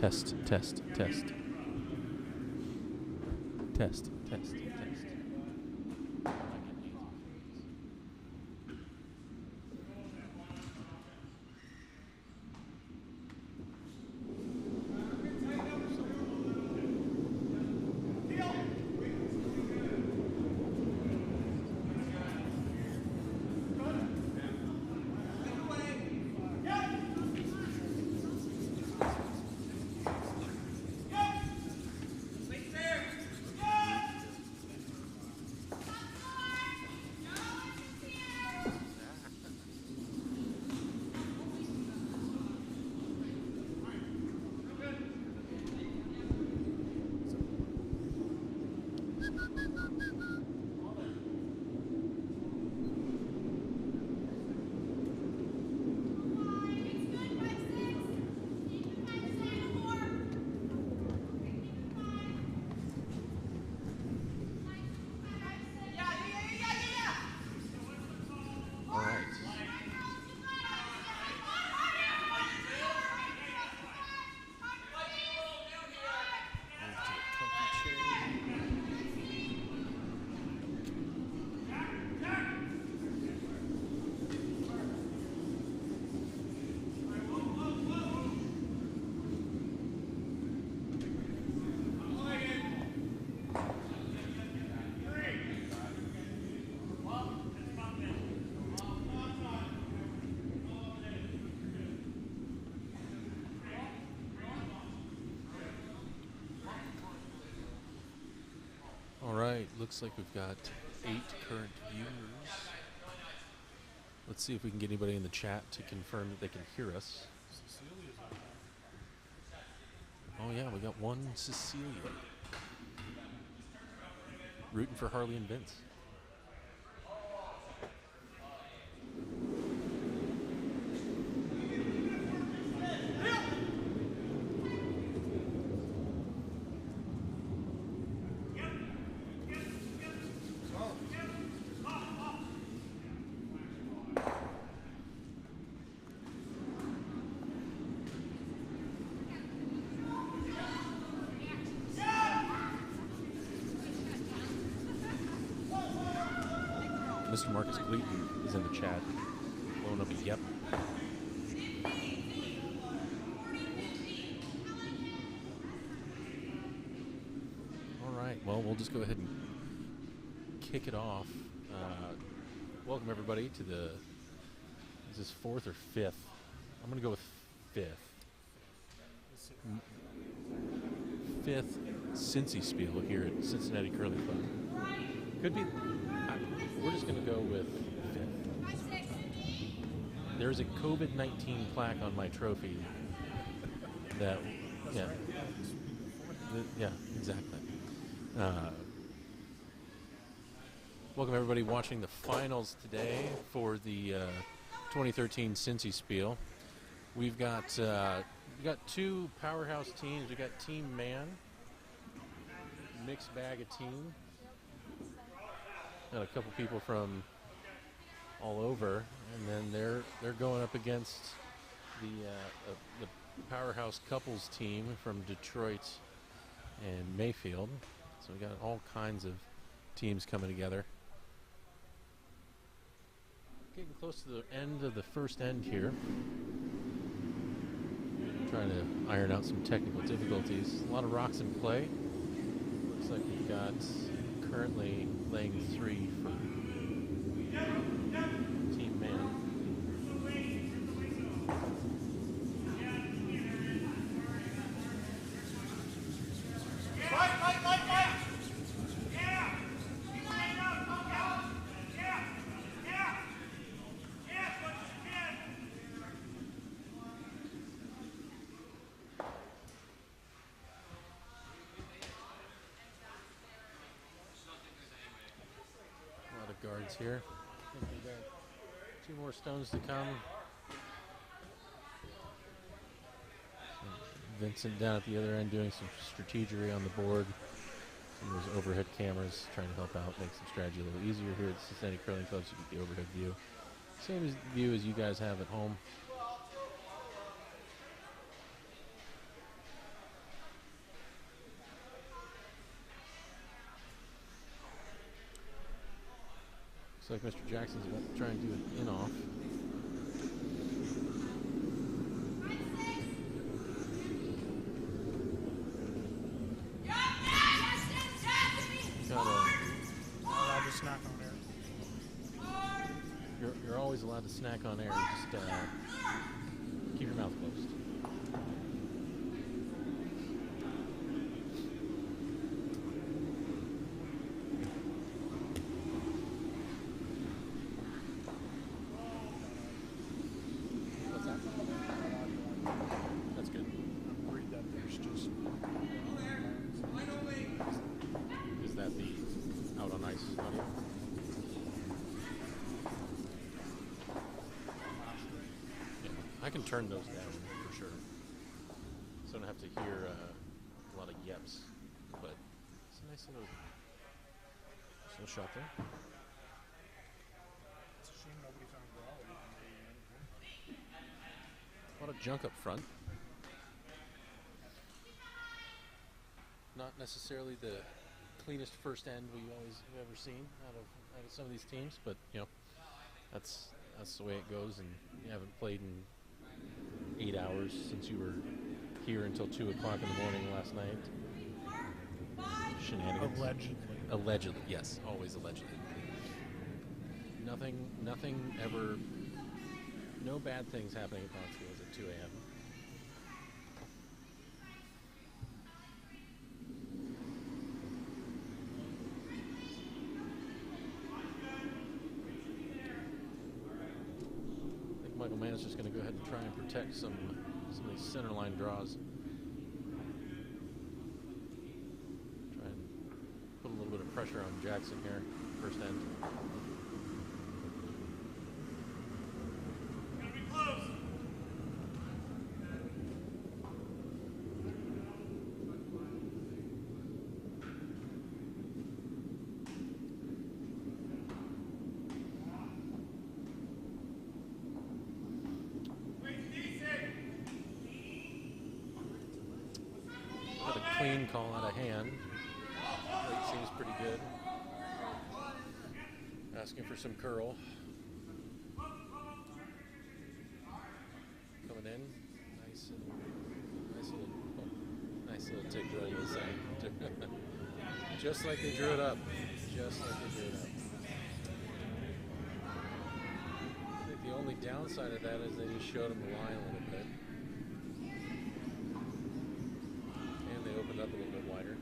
Test, test, test. Test, test, test. Looks like we've got 8 current viewers. Let's see if we can get anybody in the chat to confirm that they can hear us. Oh yeah, we got one Cecilia. Rooting for Harley and Vince. Mr. Marcus Gleaton is in the chat, blowing up a yep. All right, well, we'll just go ahead and kick it off. Welcome, everybody, to the, is this 4th or 5th? I'm going to go with 5th. 5th CincySpiel here at Cincinnati Curling Club. Could be... We're just going to go with 5th. There's a COVID-19 plaque on my trophy that, yeah. Yeah, exactly. Welcome everybody watching the finals today for the 2013 CincySpiel. We've got 2 powerhouse teams. We've got Team Man, mixed bag of team. Got a couple people from all over, and then they're going up against the powerhouse couples team from Detroit and Mayfield. So we got all kinds of teams coming together. Getting close to the end of the first end here. Trying to iron out some technical difficulties. A lot of rocks in play. Looks like we've got currently laying 3 for Team Man. Guards here. I think we got 2 more stones to come. Vincent down at the other end doing some strategery on the board. Some of those overhead cameras trying to help out, make some strategy a little easier here at the Cincinnati Curling Club, so you get the overhead view. Same view as you guys have at home. Looks like Mr. Jackson's about to try and do an in-off. Allowed to snack on air. You're always allowed to snack on air. Just keep your mouth closed. What's that? That's good. Read that there's just Is that the out on ice audio? I can turn those down for sure, so I don't have to hear a lot of yeps. But it's a nice little shot there. it's a shame nobody found Brawley. A lot of junk up front. Not necessarily the cleanest first end we've ever seen out of some of these teams, but you know that's the way it goes. And you haven't played in 8 hours since you were here until 2 o'clock in the morning last night. Shenanigans. Allegedly, yes, always allegedly. Nothing ever. No bad things happening at Bonfields at 2 a.m. I think Michael Mann is just going to go ahead and try and protect some of these center line draws. Try and put a little bit of pressure on Jackson here, first end. Got a clean call out of hand. That seems pretty good. Asking for some curl. Coming in. Nice little tick roll, you'll say. Just like they drew it up. Just like they drew it up. I think the only downside of that is they just showed him the line a little bit. And they opened up a little bit wider.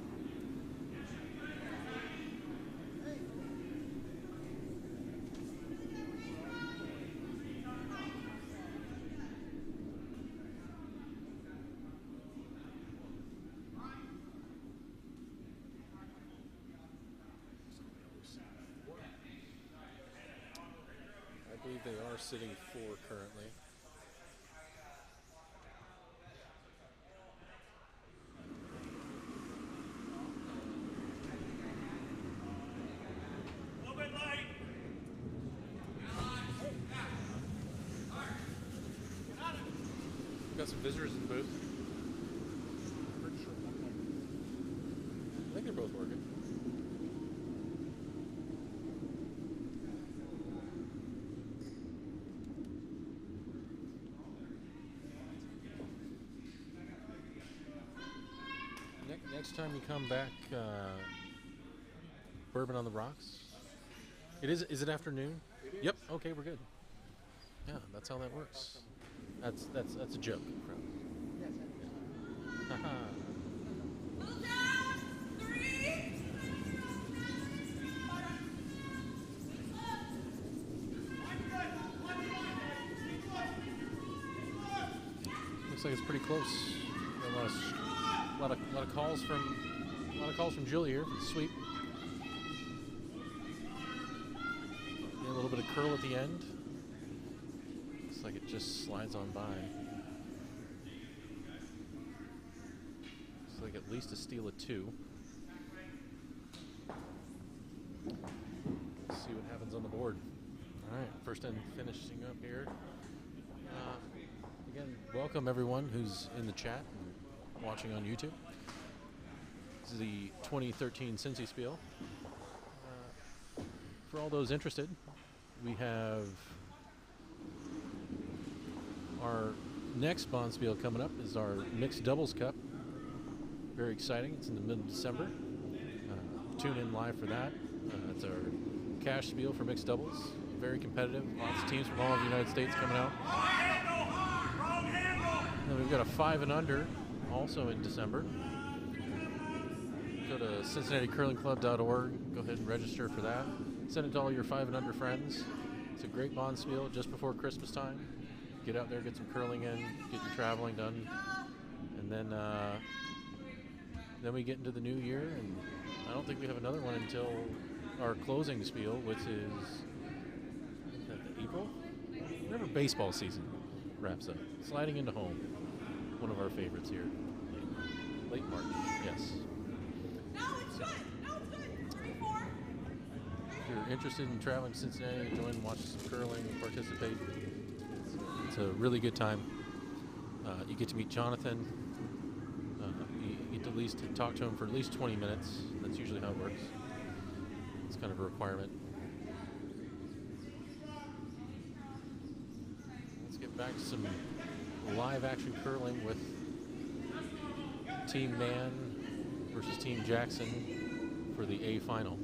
I believe they are sitting 4 currently. We've got some visitors in the booth. I think they're both working. Next time you come back, Bourbon on the Rocks. Is it afternoon? It is. Yep. Okay, we're good. Yeah, that's how that works. That's a joke. Haha. Looks like it's pretty close. Got a lot of calls from Julie here for the sweep. And a little bit of curl at the end. Looks like it just slides on by. Looks like at least a steal of 2. Let's see what happens on the board. All right, first end finishing up here. Again, welcome everyone who's in the chat and watching on YouTube. This is the 2013 CincySpiel. for all those interested, we have our next Bonspiel coming up is our Mixed Doubles Cup. Very exciting. It's in the middle of December. Tune in live for that. It's our cash spiel for mixed doubles. Very competitive. Lots of teams from all over the United States coming out. And we've got a 5 and under also in December. Go to CincinnatiCurlingClub.org. Go ahead and register for that. Send it to all your 5 and under friends. It's a great Bonspiel just before Christmas time. Get out there, get some curling in, get your traveling done, and then we get into the new year, and I don't think we have another one until our closing spiel, which is that April? Whenever baseball season wraps up. Sliding into home. One of our favorites here. Late March, yes. No, it's good. No, it's good. 3-4. If you're interested in traveling to Cincinnati, join and watch some curling and participate. It's a really good time. You get to meet Jonathan. You get to at least talk to him for at least 20 minutes. That's usually how it works. It's kind of a requirement. Let's get back to some live action curling with Team Man versus Team Jackson for the A final.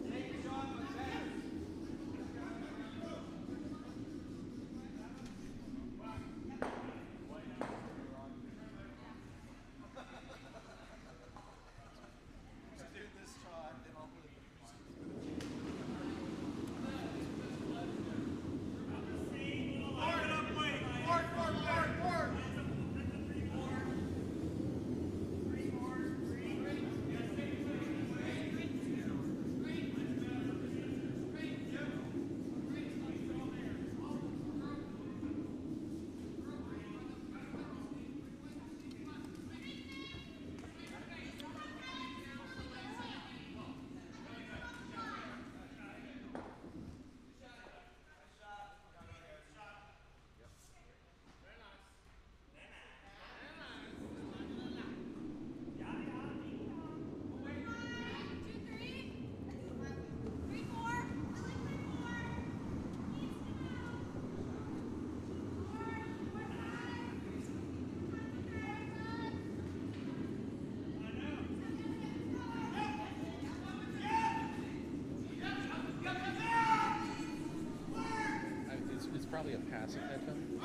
Probably a passive headphone.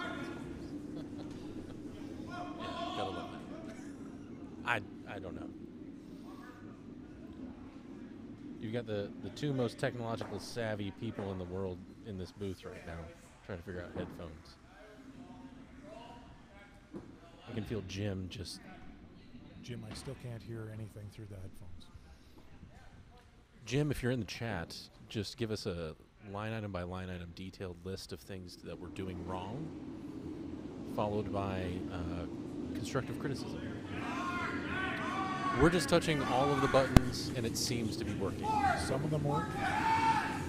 Yeah, gotta love that. I don't know. You've got the two most technological savvy people in the world in this booth right now, trying to figure out headphones. I can feel Jim just. Jim, I still can't hear anything through the headphones. Jim, if you're in the chat, just give us a line item by line item detailed list of things that we're doing wrong, followed by constructive criticism. We're just touching all of the buttons, and it seems to be working. Some of them work.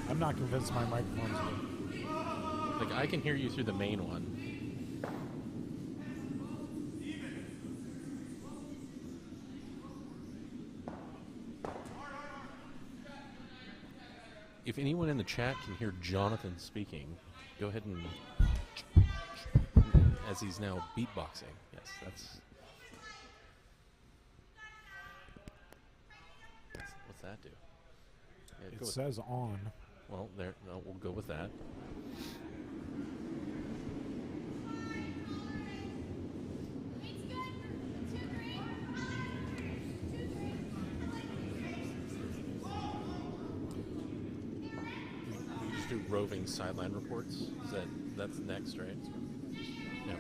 I'm not convinced my microphones work. Like, I can hear you through the main one. If anyone in the chat can hear Jonathan speaking, go ahead and, as he's now beatboxing. Yes, what's that do? Yeah, It says on. Well, there. No, we'll go with that. Roving sideline reports. That's next, right? Yeah.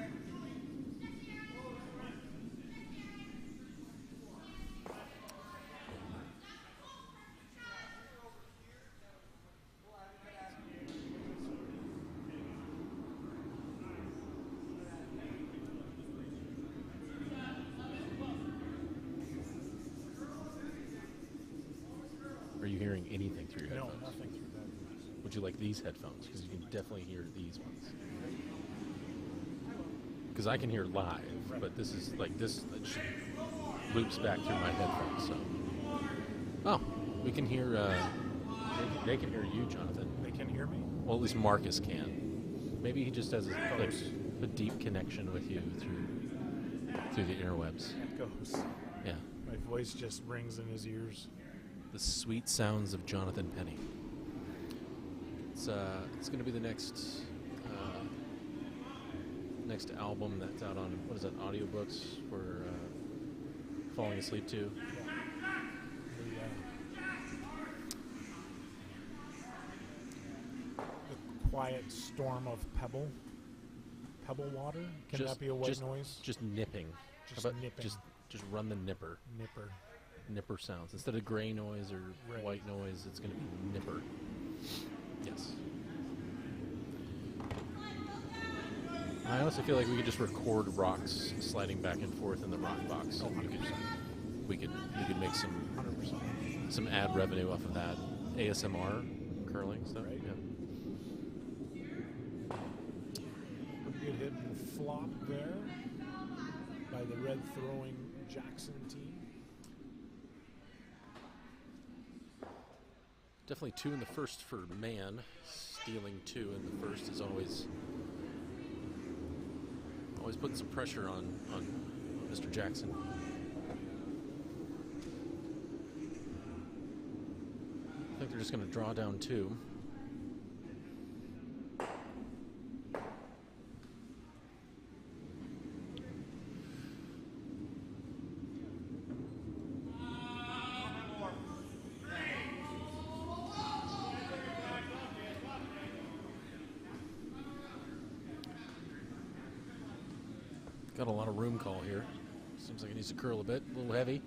Are you hearing anything through your headphones? No, nothing through that. Would you like these headphones? Because you can definitely hear these ones. Because I can hear live, but this is like this loops back through my headphones. So, oh, we can hear They can hear you, Jonathan. They can hear me? Well, at least Marcus can. Maybe he just has a deep connection with you through the interwebs. It goes. Yeah. My voice just rings in his ears. The sweet sounds of Jonathan Penny. It's going to be the next album that's out on, what is that, audiobooks we're falling asleep to. The quiet storm of pebble water. Can that be a white noise? Just nipping. Just nipping. Just run the nipper. Nipper sounds instead of gray noise or white noise. It's going to be nipper. Yes. I honestly feel like we could just record rocks sliding back and forth in the rock box. Oh, we could make some 100%. some ad revenue off of that. ASMR curling stuff. Right. Yeah. Pretty good hit and flop there by the red throwing Jackson team. Definitely 2 in the first for man. Stealing 2 in the first is always putting some pressure on Mr. Jackson. I think they're just going to draw down 2. Got a lot of room call here. Seems like it needs to curl a bit, a little heavy.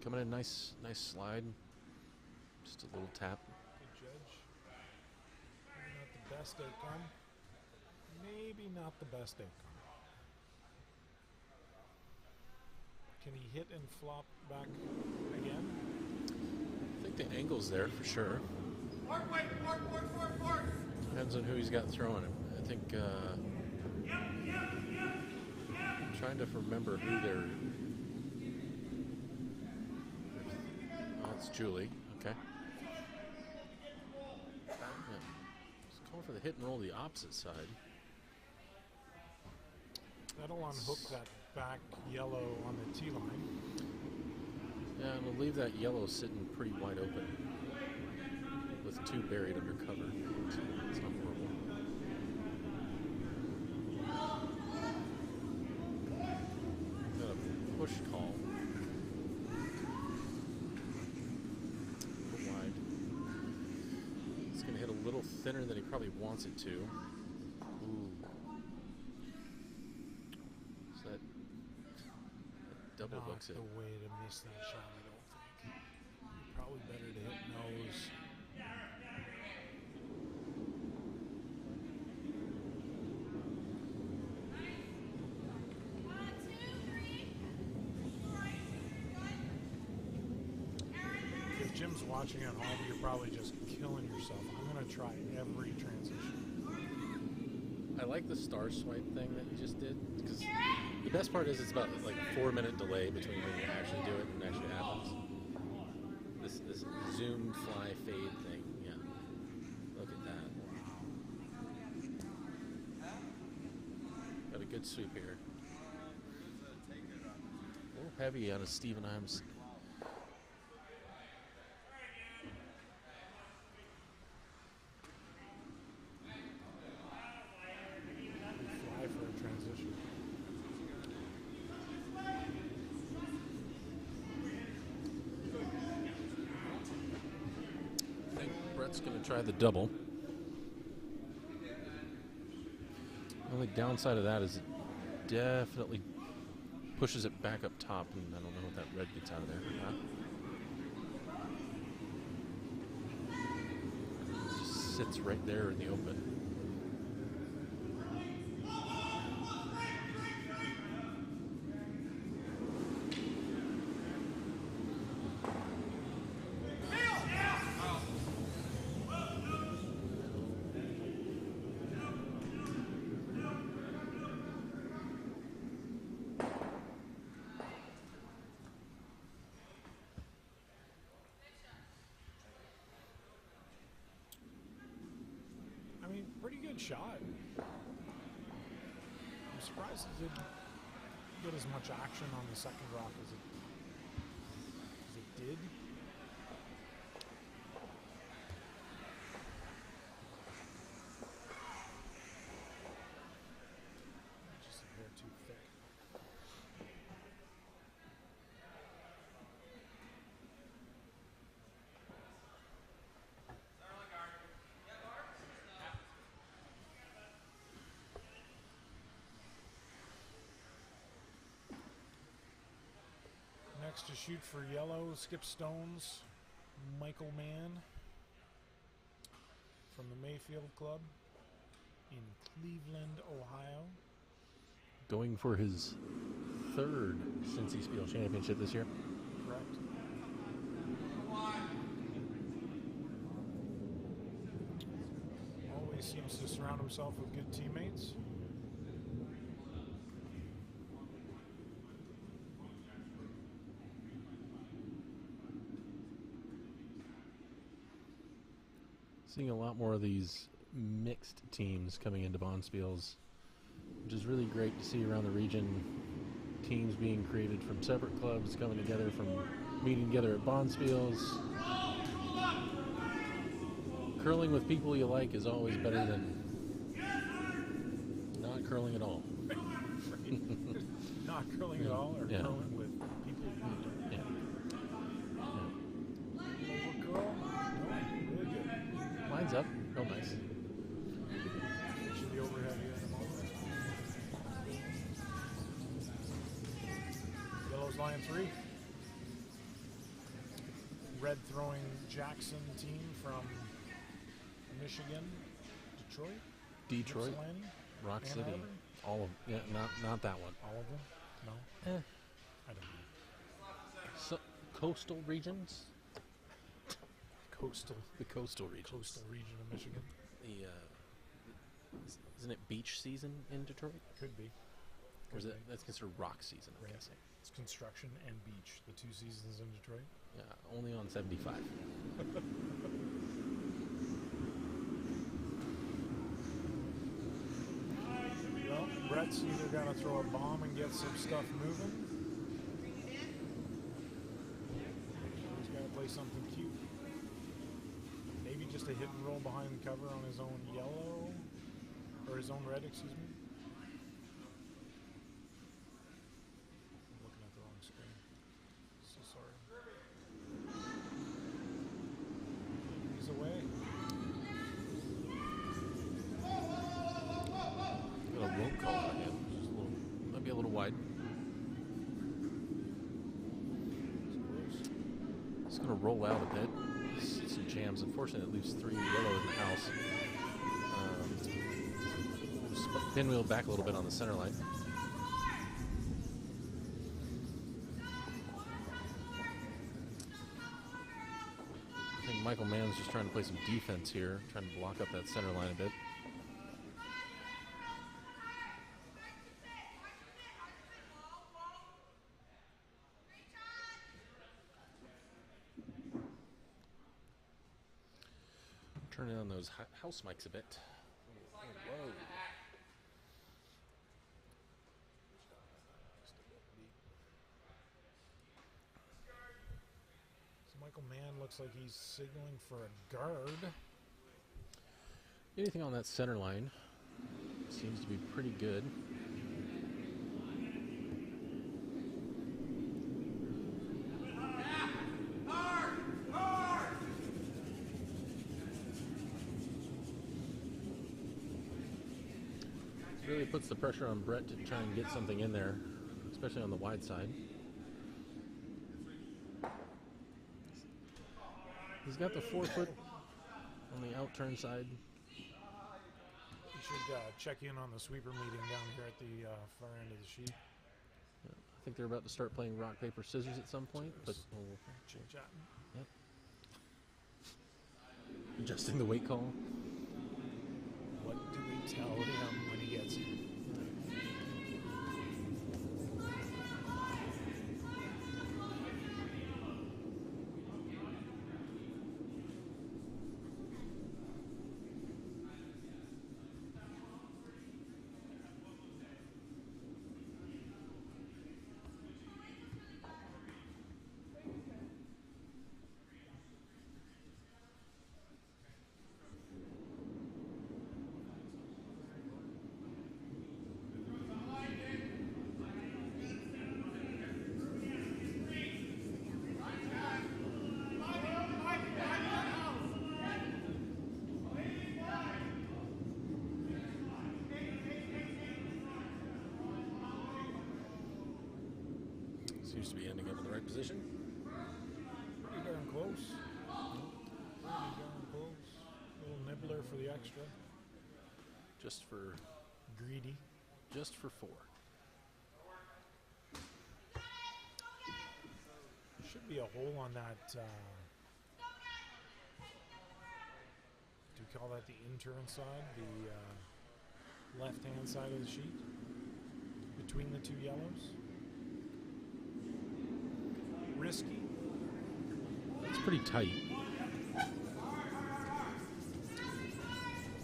Coming in, nice slide. Just a little tap. Good judge. Not the best outcome. Maybe not the best outcome. Can he hit and flop back again? I think the angle's there for sure. Fork. Depends on who he's got throwing him. I think, I'm trying to remember who they're... Oh, it's Julie. Okay. Yeah. Just calling for the hit and roll the opposite side. That'll unhook that back yellow on the tee line. Yeah, and we'll leave that yellow sitting pretty wide open with 2 buried under cover. It's not horrible. Got a push call. Go wide. It's going to hit a little thinner than he probably wants it to. Ooh. So that double Not hooks it. the way to miss that shot, I don't think. Probably better to hit nose. If Jim's watching at home, you're probably just killing yourself. I'm going to try every transition. I like the star swipe thing that you just did, because the best part is it's about like a 4-minute delay between when you actually do it and it actually happens. This zoom fly fade thing, yeah. Look at that. Got a good sweep here. A little heavy out of Steven Imes. Fly for a transition. I think Brett's going to try the double. The only downside of that is it definitely pushes it back up top, and I don't know what that red gets out of there. Just sits right there in the open. Nice shot. I'm surprised it didn't get as much action on the second rock as it did. Just a hair too thick. Next to shoot for yellow, Skip Stones, Michael Mann from the Mayfield Club in Cleveland, Ohio. Going for his third CincySpiel championship this year. Correct. Always seems to surround himself with good teammates. Seeing a lot more of these mixed teams coming into Bonspiels, which is really great to see around the region. Teams being created from separate clubs coming together, from meeting together at Bonspiels. Curling with people you like is always better than not curling at all. Not curling at all, or Yeah. curling with people you don't. Yeah. Girl, no, really good. Line's up, real nice. Should be overhead here in a moment. Yellow's line 3. Red throwing Jackson team from Michigan, Detroit, Detroit, Ypsilanti, Rock Ann City, Arbor? all of not that one. All of them? No, Eh, I don't know. coastal regions. The coastal regions. coastal region of Michigan. The isn't it beach season in Detroit? Could be. Or is Could it, be. that's considered rock season, I'm Right. guessing. It's construction and beach, the two seasons in Detroit. Yeah, only on 75. Well, Brett's either got to throw a bomb and get some stuff moving. He's got to play something cute. Maybe just a hit and roll behind the cover on his own yellow, or his own red, excuse me. I'm looking at the wrong screen. So sorry. He's away. Got a won't call on him. Just a little, might be a little wide. It's going to roll out a bit. Some jams. Unfortunately, it leaves 3 yellow in the house. Pinwheel back a little bit on the center line. I think Michael Mann's just trying to play some defense here, trying to block up that center line a bit. Turn on those house mics a bit. Whoa. So Michael Mann looks like he's signaling for a guard. Anything on that center line seems to be pretty good. Really puts the pressure on Brett to try and get something in there, especially on the wide side. He's got the 4-foot on the out-turn side. You should check in on the sweeper meeting down here at the far end of the sheet. I think they're about to start playing rock, paper, scissors at some point, but we'll Chit-chatting. adjusting the weight call. What do we tell him when he gets here? Seems to be ending up in the right position. Pretty darn close. Pretty darn close. Little nibbler for the extra. Just for Greedy. 4. Should be a hole on that. Do you call that the intern side? The left-hand side of the sheet? Between the two yellows? Risky. It's pretty tight.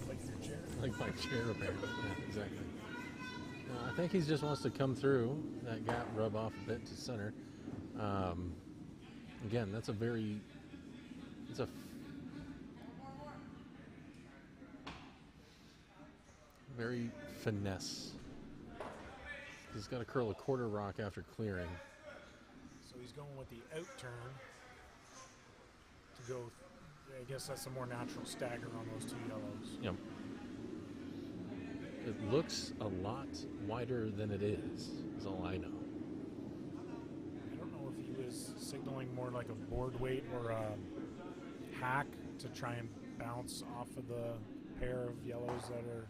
Like your chair. Like my chair, apparently. Yeah, exactly. I think he just wants to come through that gap, rub off a bit to center. Again, it's a very finesse. He's got to curl a quarter rock after clearing. So he's going with the out turn to go. I guess that's a more natural stagger on those two yellows. Yep. It looks a lot wider than it is all I know. I don't know if he was signaling more like a board weight or a hack to try and bounce off of the pair of yellows that are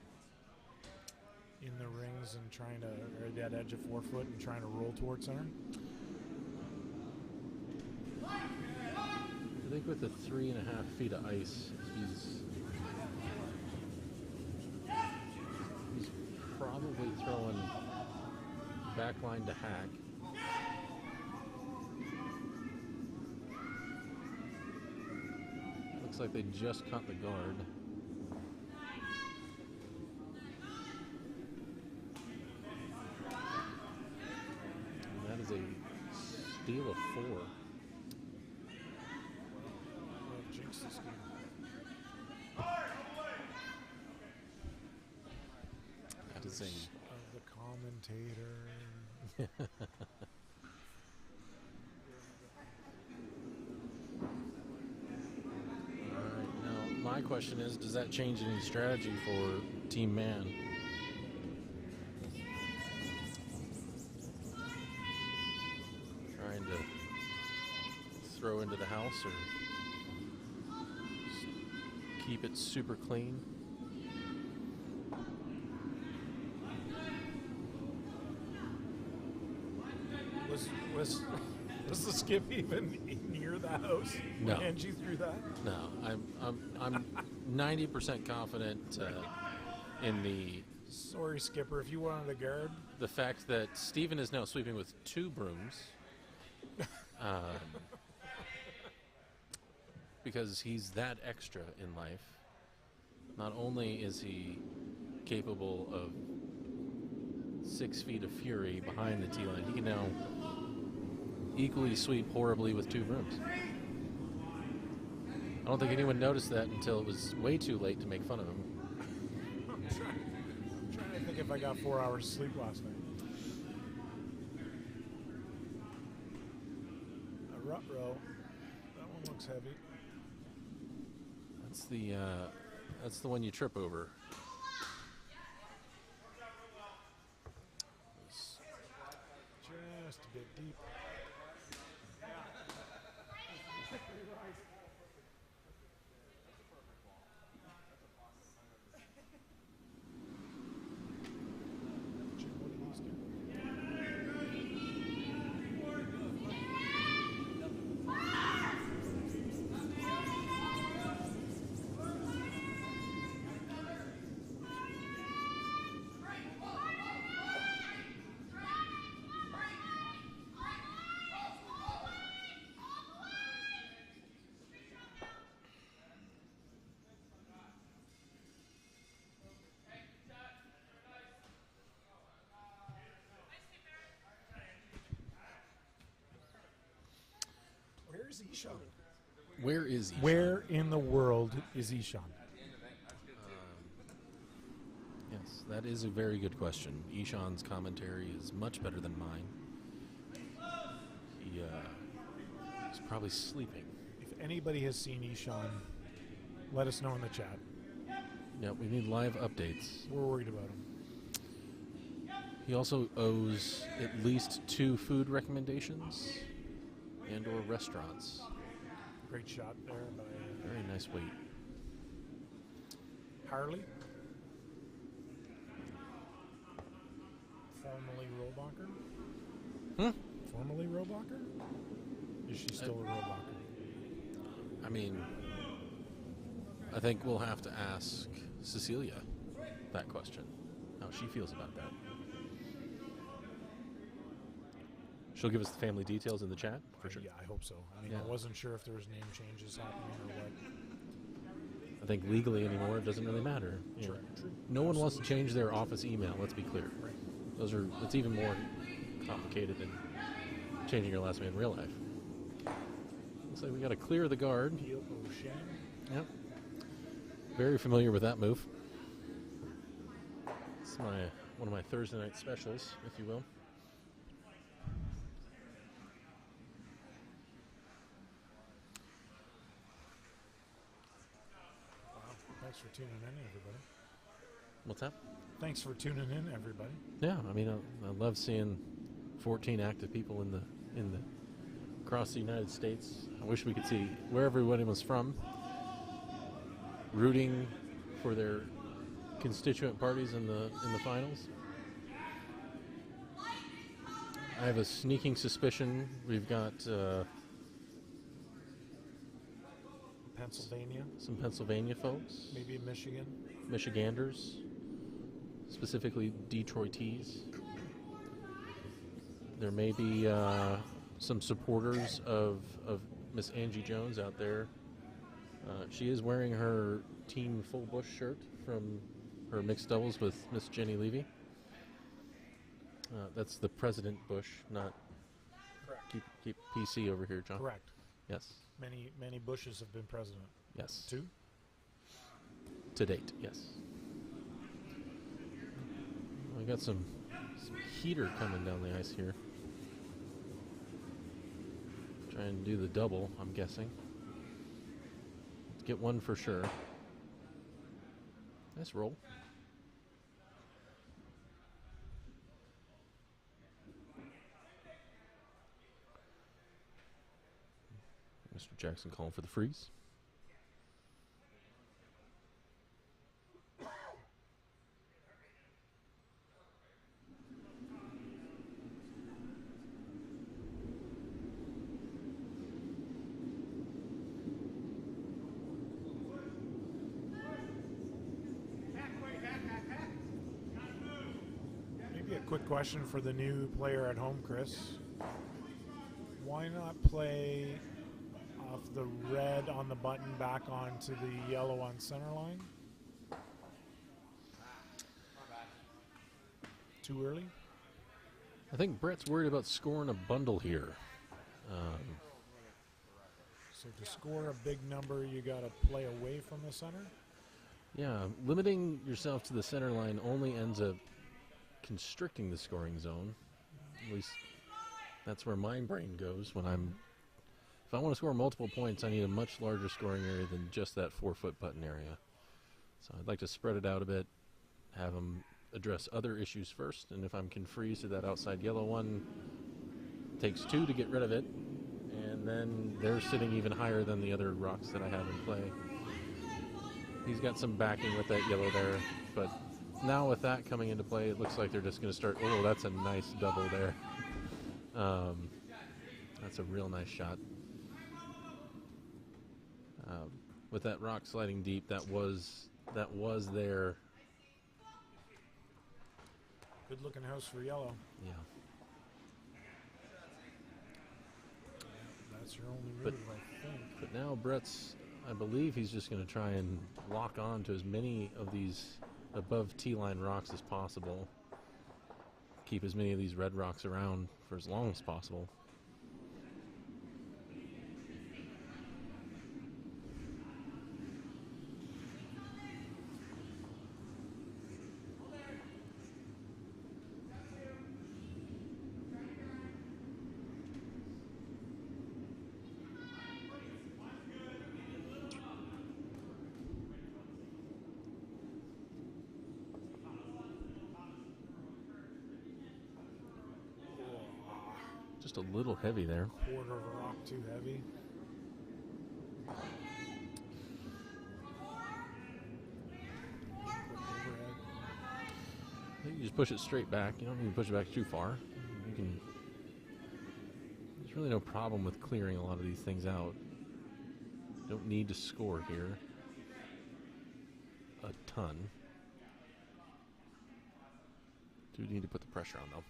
in the rings and trying to, or that edge of 4 foot and trying to roll towards center. I think with the 3.5 feet of ice, he's probably throwing backline to hack. Looks like they just cut the guard. And that is a steal of 4. Jinx this game. That is a The commentator. Alright, now my question is, does that change any strategy for Team Man? Trying to throw into the house or keep it super clean? Was the skip even near the house? No. When Angie threw that? No, I'm 90% confident in Sorry, skipper, if you wanted a guard. the fact that Steven is now sweeping with 2 brooms. Because he's that extra in life. Not only is he capable of 6 feet of fury behind the tee line, he can now equally sweep horribly with 2 brooms. I don't think anyone noticed that until it was way too late to make fun of him. I'm trying to think if I got 4 hours sleep last night. A rut row. That one looks heavy. That's the one you trip over. Just a bit deep. Jim, what did these do? Where's Ishan? Where is he? Where in the world is Ishan? Yes, that is a very good question. Ishan's commentary is much better than mine. He's probably sleeping. If anybody has seen Ishan, let us know in the chat. Yeah, we need live updates. We're worried about him. He also owes at least 2 food recommendations and/or restaurants. Great shot there by Very nice weight. Harley. Formerly Roebacher. Formerly Roebacher? Is she still a Roebacher? I mean, I think we'll have to ask Cecilia that question, how she feels about that. She'll give us the family details in the chat, for sure. Yeah, I hope so. I mean, Yeah. I wasn't sure if there was name changes happening or what. I think legally anymore, it doesn't really matter. You know, True. no one wants to change their office email, let's be clear. Right. It's even more complicated than changing your last name in real life. Looks like we got to clear the guard. Peel O'Shea. Yep. Very familiar with that move. It's one of my Thursday night specials, if you will. Wow. Thanks for tuning in, everybody. What's that? Thanks for tuning in, everybody. Yeah, I mean, I love seeing 14 active people in the across the United States. I wish we could see where everybody was from, rooting for their constituent parties in the finals. I have a sneaking suspicion we've got Pennsylvania, some Pennsylvania folks, maybe Michigan. Michiganders, specifically Detroitese. There may be some supporters of Miss Angie Jones out there. She is wearing her Team Full Bush shirt from her mixed doubles with Miss Jenny Levy. That's the President Bush, not Correct. keep PC over here, John. Correct. Yes. Many Bushes have been president. Yes. 2? To date, yes. We got some heater coming down the ice here. Trying to do the double, I'm guessing. Let's get one for sure. Nice roll. Mr. Jackson calling for the freeze. Maybe a quick question for the new player at home, Chris. Why not play off the red on the button back onto the yellow on center line? Too early? I think Brett's worried about scoring a bundle here. So to score a big number, you got to play away from the center? Yeah, limiting yourself to the center line only ends up constricting the scoring zone. At least that's where my brain goes when if I want to score multiple points, I need a much larger scoring area than just that 4-foot button area. So I'd like to spread it out a bit, have them address other issues first, and if I can freeze to that outside yellow one, takes 2 to get rid of it, and then they're sitting even higher than the other rocks that I have in play. He's got some backing with that yellow there, but now with that coming into play, it looks like they're just going to start. Oh, that's a nice double there. That's a real nice shot. With that rock sliding deep, that was there. Good looking house for yellow. Yeah. That's your only But- move, I think. But now I believe he's just going to try and lock on to as many of these above T-line rocks as possible. Keep as many of these red rocks around for as long as possible. Just a little heavy there. Quarter of a rock too heavy. Quick overhead. I think you just push it straight back. You don't need to push it back too far. You can. There's really no problem with clearing a lot of these things out. You don't need to score here a ton. Do need to put the pressure on though.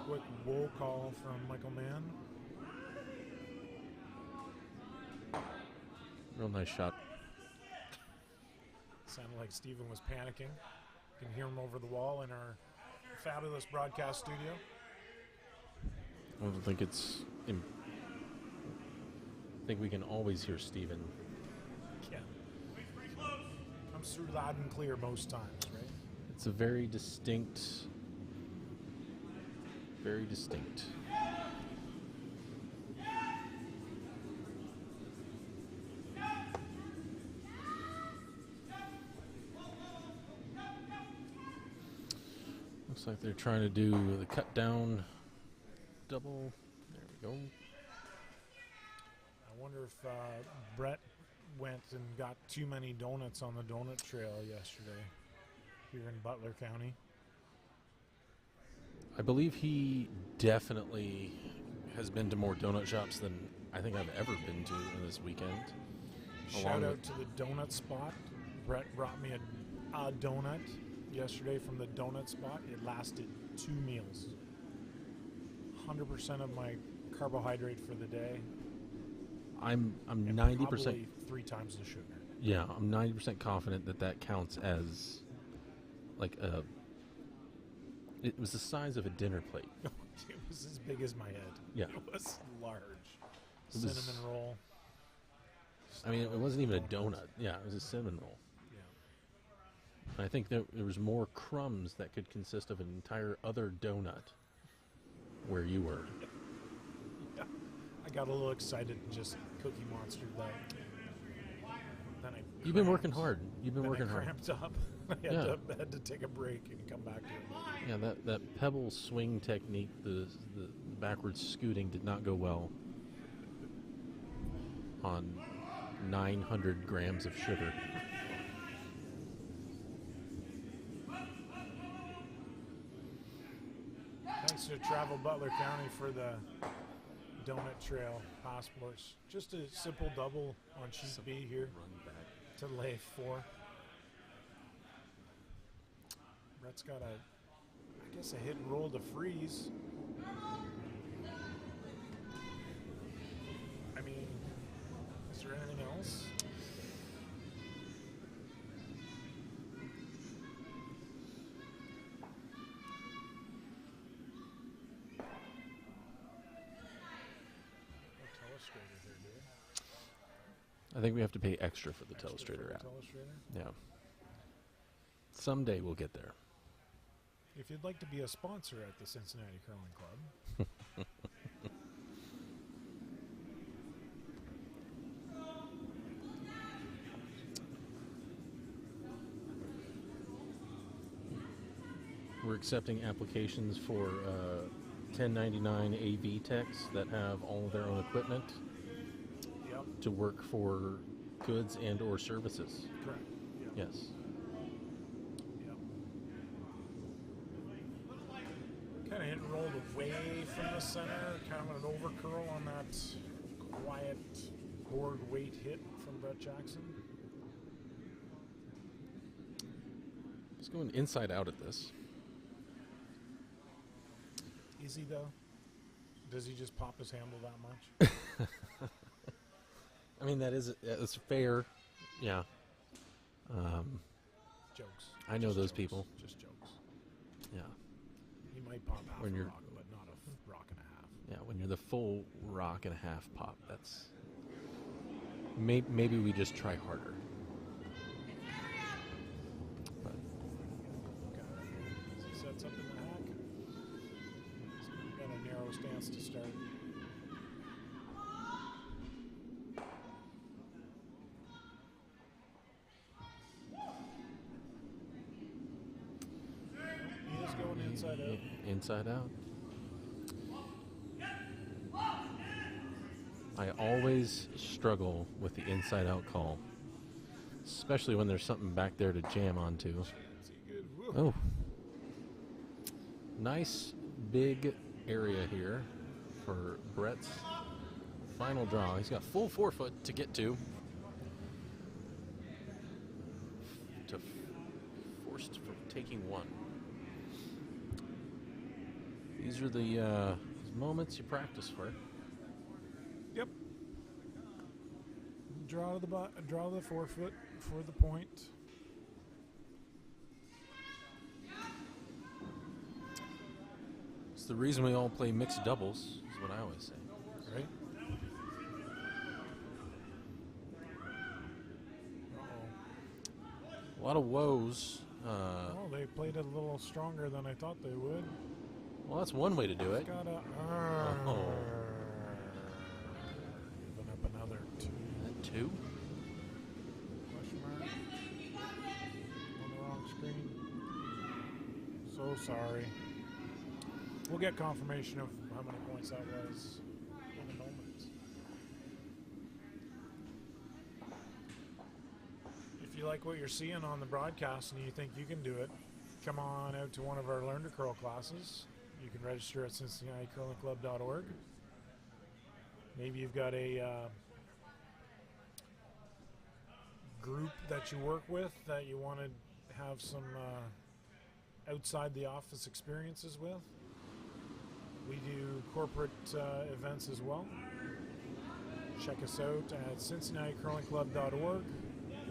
Quick bull call from Michael Mann. Real nice shot. Sounded like Steven was panicking. You can hear him over the wall in our fabulous broadcast studio. I don't think it's. I think we can always hear Steven. Yeah. Comes through loud and clear most times, right? It's a very distinct. Very distinct. Looks like they're trying to do the cut down double. There we go. I wonder if Brett went and got too many donuts on the donut trail yesterday here in Butler County. I believe he definitely has been to more donut shops than I think I've ever been to this weekend. Shout out to the donut spot. Brett brought me a donut yesterday from the donut spot. It lasted 2 meals. 100% of my carbohydrate for the day. I'm and 90%. Probably 3 times the sugar. Yeah, I'm 90% confident that counts as like a. It was the size of a dinner plate. It was as big as my head. Yeah. It was large. It was- Cinnamon roll. I mean, it wasn't even a donut. Yeah, it was a cinnamon roll. Yeah. And I think there was more crumbs that could consist of an entire other donut where you were. Yeah. I got a little excited and just Cookie Monstered that. Then I You've been cramped. working hard. You've been Then working I hard. cramped up. I had to take a break and come back to it. Yeah, that pebble swing technique, the backwards scooting did not go well on 900 grams of sugar. Thanks to Travel Butler County for the donut trail passports. Just a simple double on sheet B here Run back. to lay 4. Brett's got I guess a hit and roll to freeze. I mean, is there anything else? No telestrator here, do we? I think we have to pay extra for the Extra for telestrator the app. telestrator? Yeah. Someday we'll get there. If you'd like to be a sponsor at the Cincinnati Curling Club, We're accepting applications for 1099 AV techs that have all of their own equipment yep, to work for goods and or services. correct. Yep. Yes. Yep. Kind of hit and rolled away from the center, kind of an overcurl on that quiet board weight hit from Brett Jackson. He's going inside out at this. Is he though? Does he just pop his handle that much? I mean, it's fair. Yeah. Jokes. I know Just those jokes. people. Just jokes. Yeah. He might pop half When a you're- rock, but not a rock and a half. Yeah, when you're the full rock and a half pop, that's... Maybe we just try harder. But As he sets up in the hack, he's got a narrow stance to start. Inside out. Inside out. I always struggle with the inside out call, especially when there's something back there to jam onto. Oh. Nice big area here for Brett's final draw. He's got full 4 foot to get to. Forced from taking one. These are the moments you practice for. Yep. Draw the 4 foot for the point. It's the reason we all play mixed doubles, is what I always say. Right? A lot of woes. Oh, they played it a little stronger than I thought they would. Well, that's one way to do it. Gotta Oh. Giving up another 2. Two? Question mark. On the wrong screen. So sorry. We'll get confirmation of how many points that was in a moment. If you like what you're seeing on the broadcast and you think you can do it, come on out to one of our Learn to Curl classes. You can register at CincyCurlingClub.org. Maybe you've got a group that you work with that you want to have some outside the office experiences with. We do corporate events as well. Check us out at CincinnatiCurlingClub.org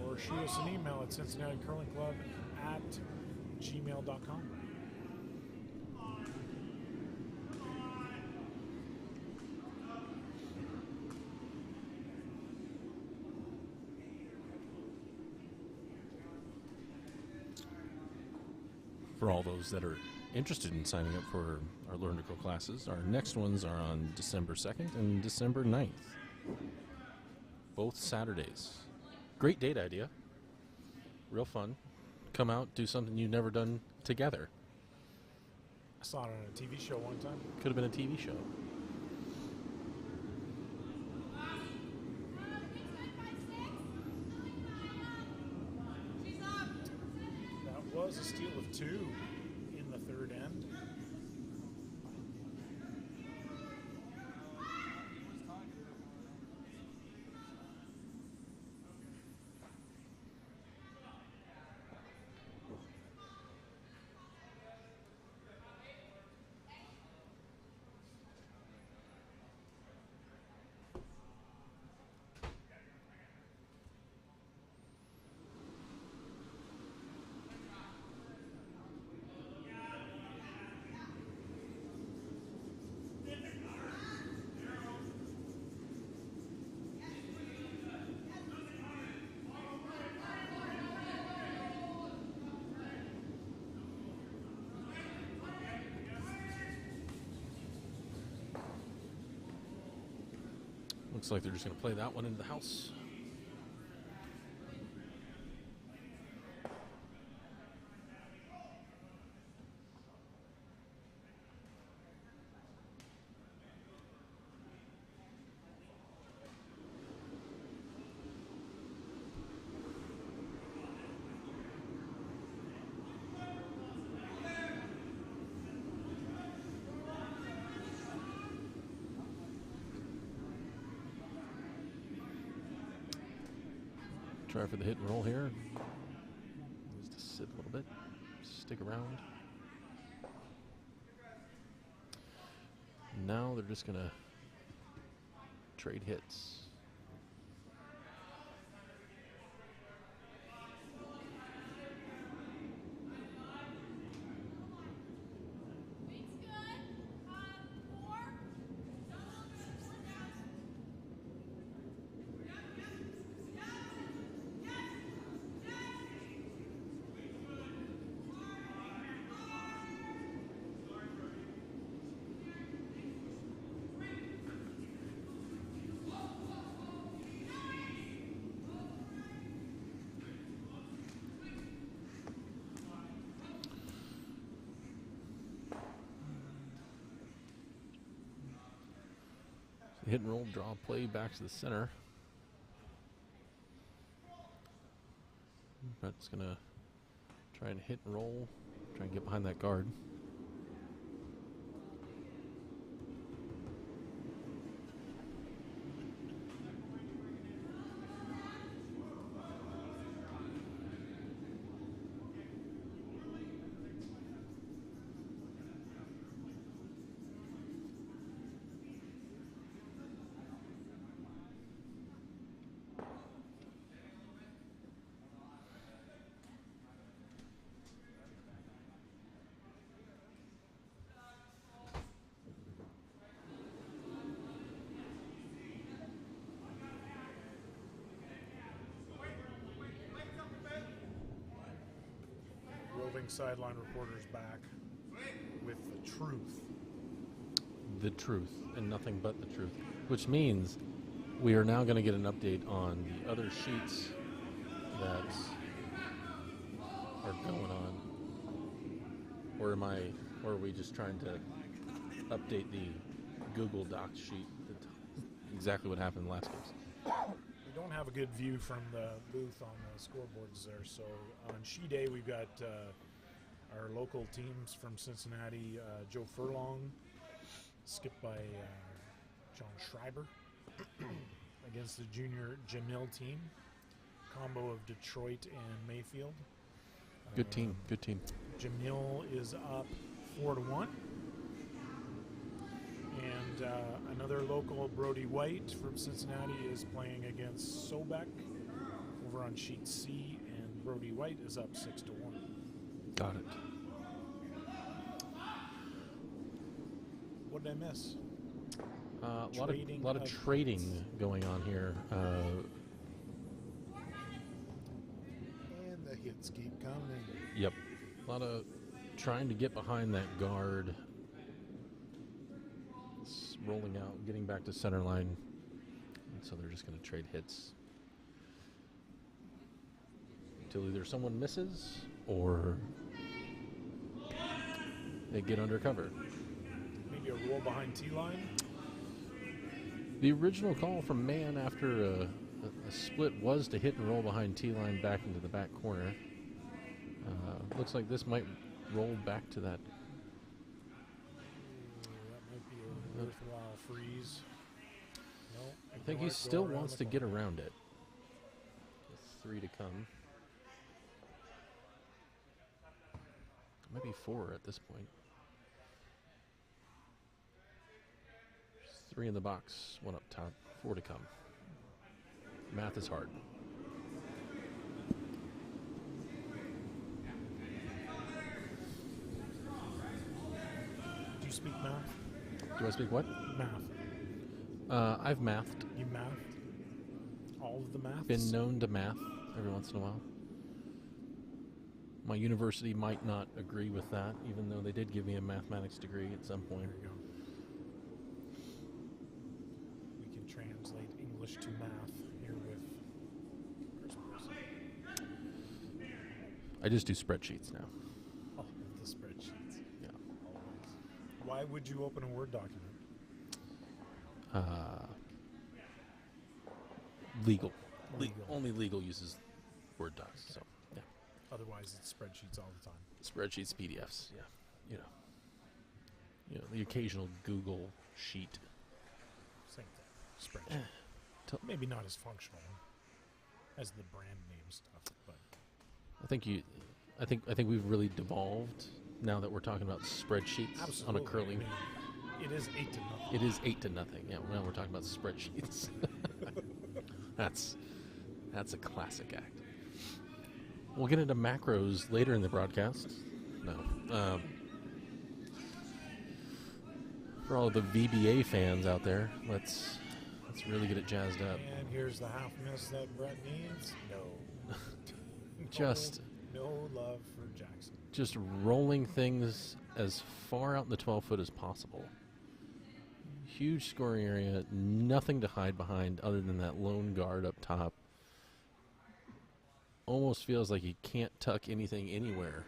or shoot us an email at CincinnatiCurlingClub@gmail.com. For all those that are interested in signing up for our Learn to Curl classes, our next ones are on December 2nd and December 9th. Both Saturdays. Great date idea. Real fun. Come out, do something you've never done together. I saw it on a TV show one time. Could have been a TV show. That was a steal of 2 in the third end. Looks like they're just going to play that one into the house. Try for the hit and roll here. Needs to sit a little bit. Stick around. Now they're just going to trade hits. Hit and roll, draw play back to the center. Brett's going to try and hit and roll, try and get behind that guard. Roving sideline reporters back with the truth. The truth, and nothing but the truth. Which means we are now going to get an update on the other sheets that are going on. Or are we just trying to update the Google Docs sheet? Exactly what happened in the last case. We don't have a good view from the booth on the scoreboards there. So on She Day, we've got our local teams from Cincinnati, Joe Furlong, skipped by John Schreiber, against the junior Jamil team, combo of Detroit and Mayfield. Good team, good team. Jamil is up 4-1. And another local, Brody White from Cincinnati, is playing against Sobek over on sheet C, and Brody White is up 6-1. Got it. What did I miss? A lot of trading going on here. And the hits keep coming. Yep. A lot of trying to get behind that guard. It's rolling out, getting back to center line. And so they're just going to trade hits until either someone misses or they get under cover. Maybe a roll behind T-line. The original call from Man after a split was to hit and roll behind T-line back into the back corner. Looks like this might roll back to that. That might be a worthwhile freeze. No, I think he still wants to get around it. With 3 to come. Maybe 4 at this point. 3 in the box, 1 up top, 4 to come. Math is hard. Do you speak math? Do I speak what? Math. I've mathed. You mathed? All of the maths? Been known to math every once in a while. My university might not agree with that, even though they did give me a mathematics degree at some point. There you go. We can translate English to math here with I just do spreadsheets now. oh, the spreadsheets. Yeah. Always. Why would you open a Word document? Legal. Legal. Only legal uses Word docs. So, yeah. Otherwise, it's spreadsheets all the time. Spreadsheets, PDFs. Yeah. You know, the occasional Google sheet. Same thing. Spreadsheet. Maybe not as functional as the brand name stuff, but I think we've really devolved now that we're talking about spreadsheets absolutely. on a curling. I mean, it is 8-0. It is 8-0. Yeah, now we're talking about spreadsheets. That's a classic act. We'll get into macros later in the broadcast. No. For all of the VBA fans out there, let's really get it jazzed up. And here's the half miss that Brett needs. No. Just no love for Jackson. Just rolling things as far out in the 12 foot as possible. Huge scoring area, nothing to hide behind other than that lone guard up top. Almost feels like he can't tuck anything anywhere.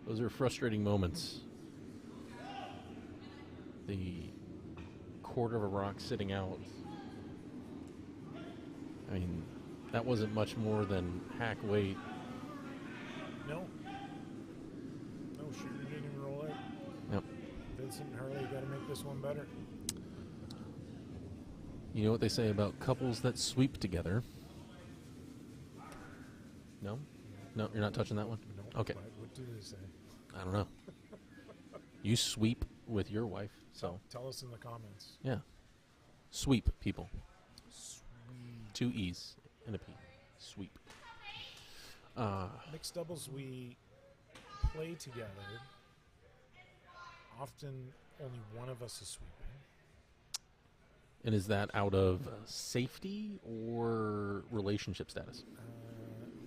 Those are frustrating moments. the quarter of a rock sitting out. I mean, that wasn't much more than hack weight. No. No, shooter didn't even roll out. Yep. Vincent and Hurley got to make this one better. You know what they say about couples that sweep together? No? No, you're not touching that one? No. Okay. What do they say? I don't know. You sweep with your wife, so Tell us in the comments. yeah. Sweep, people. Sweet. 2 E's and a P. Sweep. Mixed doubles, we play together. Often only one of us is sweeping. And is that out of safety or relationship status?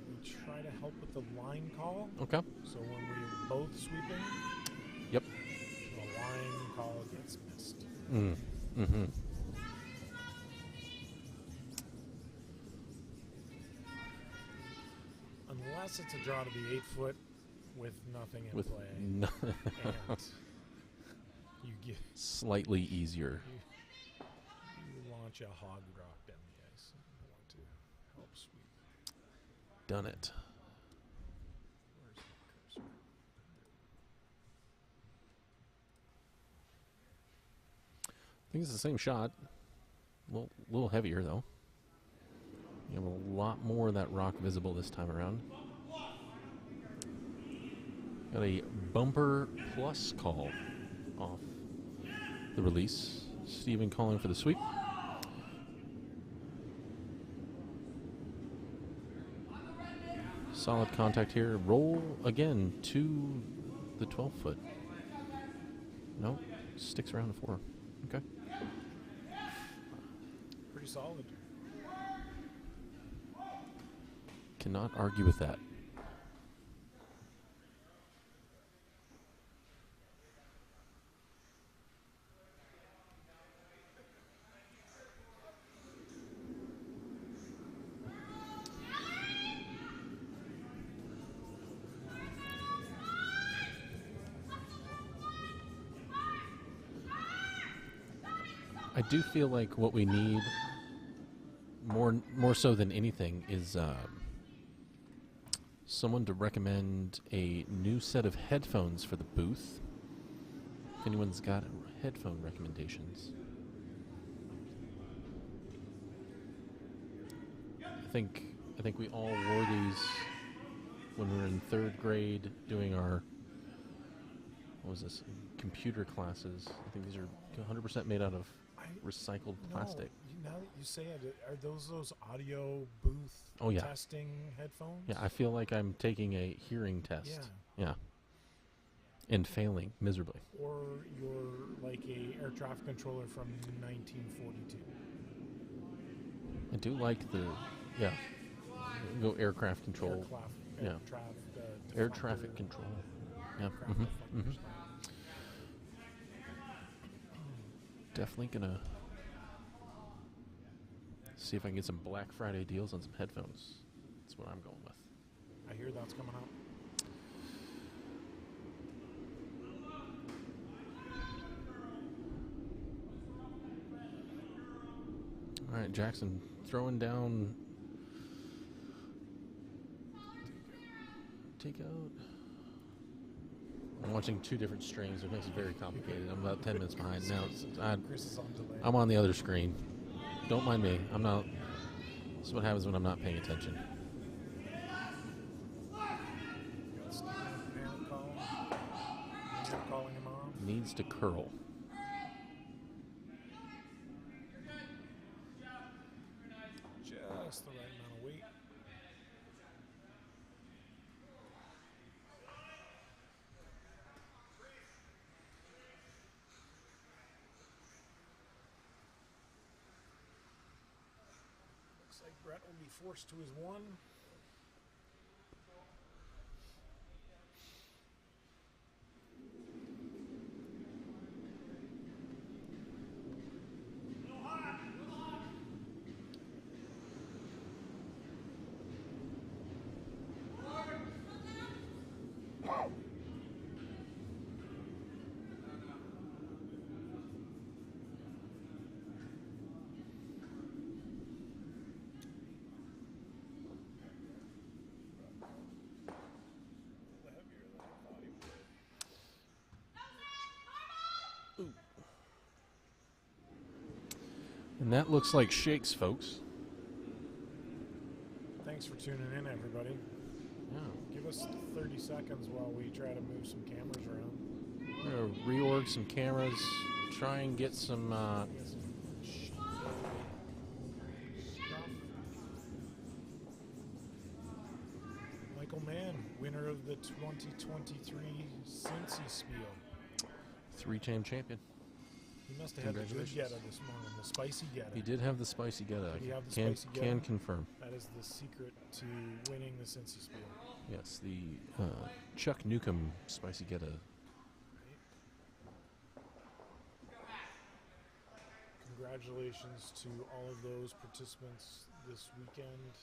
We try to help with the line call. Okay. So when we're both sweeping, Yep. the line call gets missed. Mm-hmm. Unless it's a draw to the 8 foot with nothing in With play. no And you get slightly easier. you launch a hog rock down the ice. You want to help sweep. Done it. Where's the cursor? I think it's the same shot. A little heavier, though. You have a lot more of that rock visible this time around. Got a bumper plus call off the release. Steven calling for the sweep. Solid contact here. Roll again to the 12 foot. Nope. Sticks around the 4. Okay. Pretty solid. Cannot argue with that. I do feel like what we need more so than anything is someone to recommend a new set of headphones for the booth. If anyone's got headphone recommendations. I think we all wore these when we were in 3rd grade doing our, what was this, computer classes. I think these are 100% made out of recycled plastic. Now that you say it, are those audio booth testing headphones? Yeah, I feel like I'm taking a hearing test. Yeah. And failing miserably. Or you're like a air traffic controller from 1942. I do like the, go aircraft control. Air traffic control. Yeah. Definitely gonna see if I can get some Black Friday deals on some headphones. That's what I'm going with. I hear that's coming out. All right, Jackson throwing down. Take out. I'm watching 2 different streams. It makes it very complicated. I'm about 10 minutes behind now. Chris is on delay. I'm on the other screen. Don't mind me. I'm not. This is what happens when I'm not paying attention. Calling him off. Needs to curl. Just the right amount of weight. Looks like Brett will be forced to his 1. And that looks like shakes, folks. Thanks for tuning in, everybody. Yeah. Give us 30 seconds while we try to move some cameras around. We're going to reorg some cameras, try and get some... Get some stuff. Michael Mann, winner of the 2023 CincySpiel. 3-time champion. He must have had the good Congratulations. Geta this morning, the spicy Geta. He did have the spicy Geta. Did he have the can, spicy Geta? can confirm. That is the secret to winning the CincySpiel. Yes, the Chuck Newcomb spicy Geta. Congratulations to all of those participants this weekend.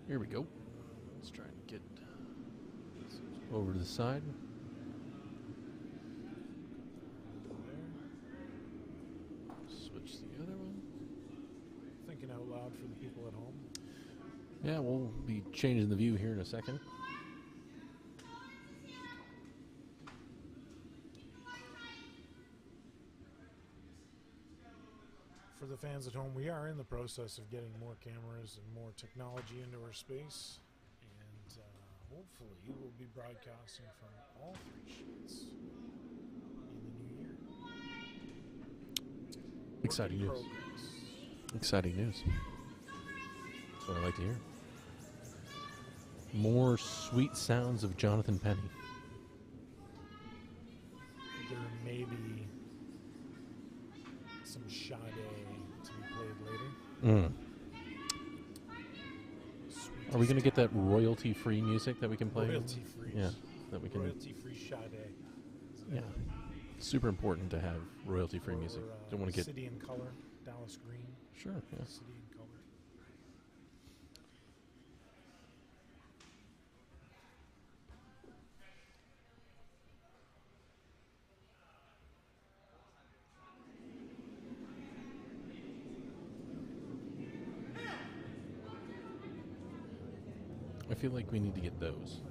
Here we go. Let's try and get over to the side. Switch the other one. Thinking out loud for the people at home. Yeah, we'll be changing the view here in a second. For the fans at home, we are in the process of getting more cameras and more technology into our space. And hopefully we'll be broadcasting from all 3 sheets in the new year. Exciting news. Progress. Exciting news. That's what I like to hear. More sweet sounds of Jonathan Penny. There may be some Sade to be played later. Sweet Are we going to get that royalty-free music that we can play? royalty-free? Yeah, that we can. Royalty-free Sade. Yeah, super important to have royalty-free Or, music. Don't want to get. City in Color, Dallas Green. Sure. Yeah. City in Color. I feel like we need to get those.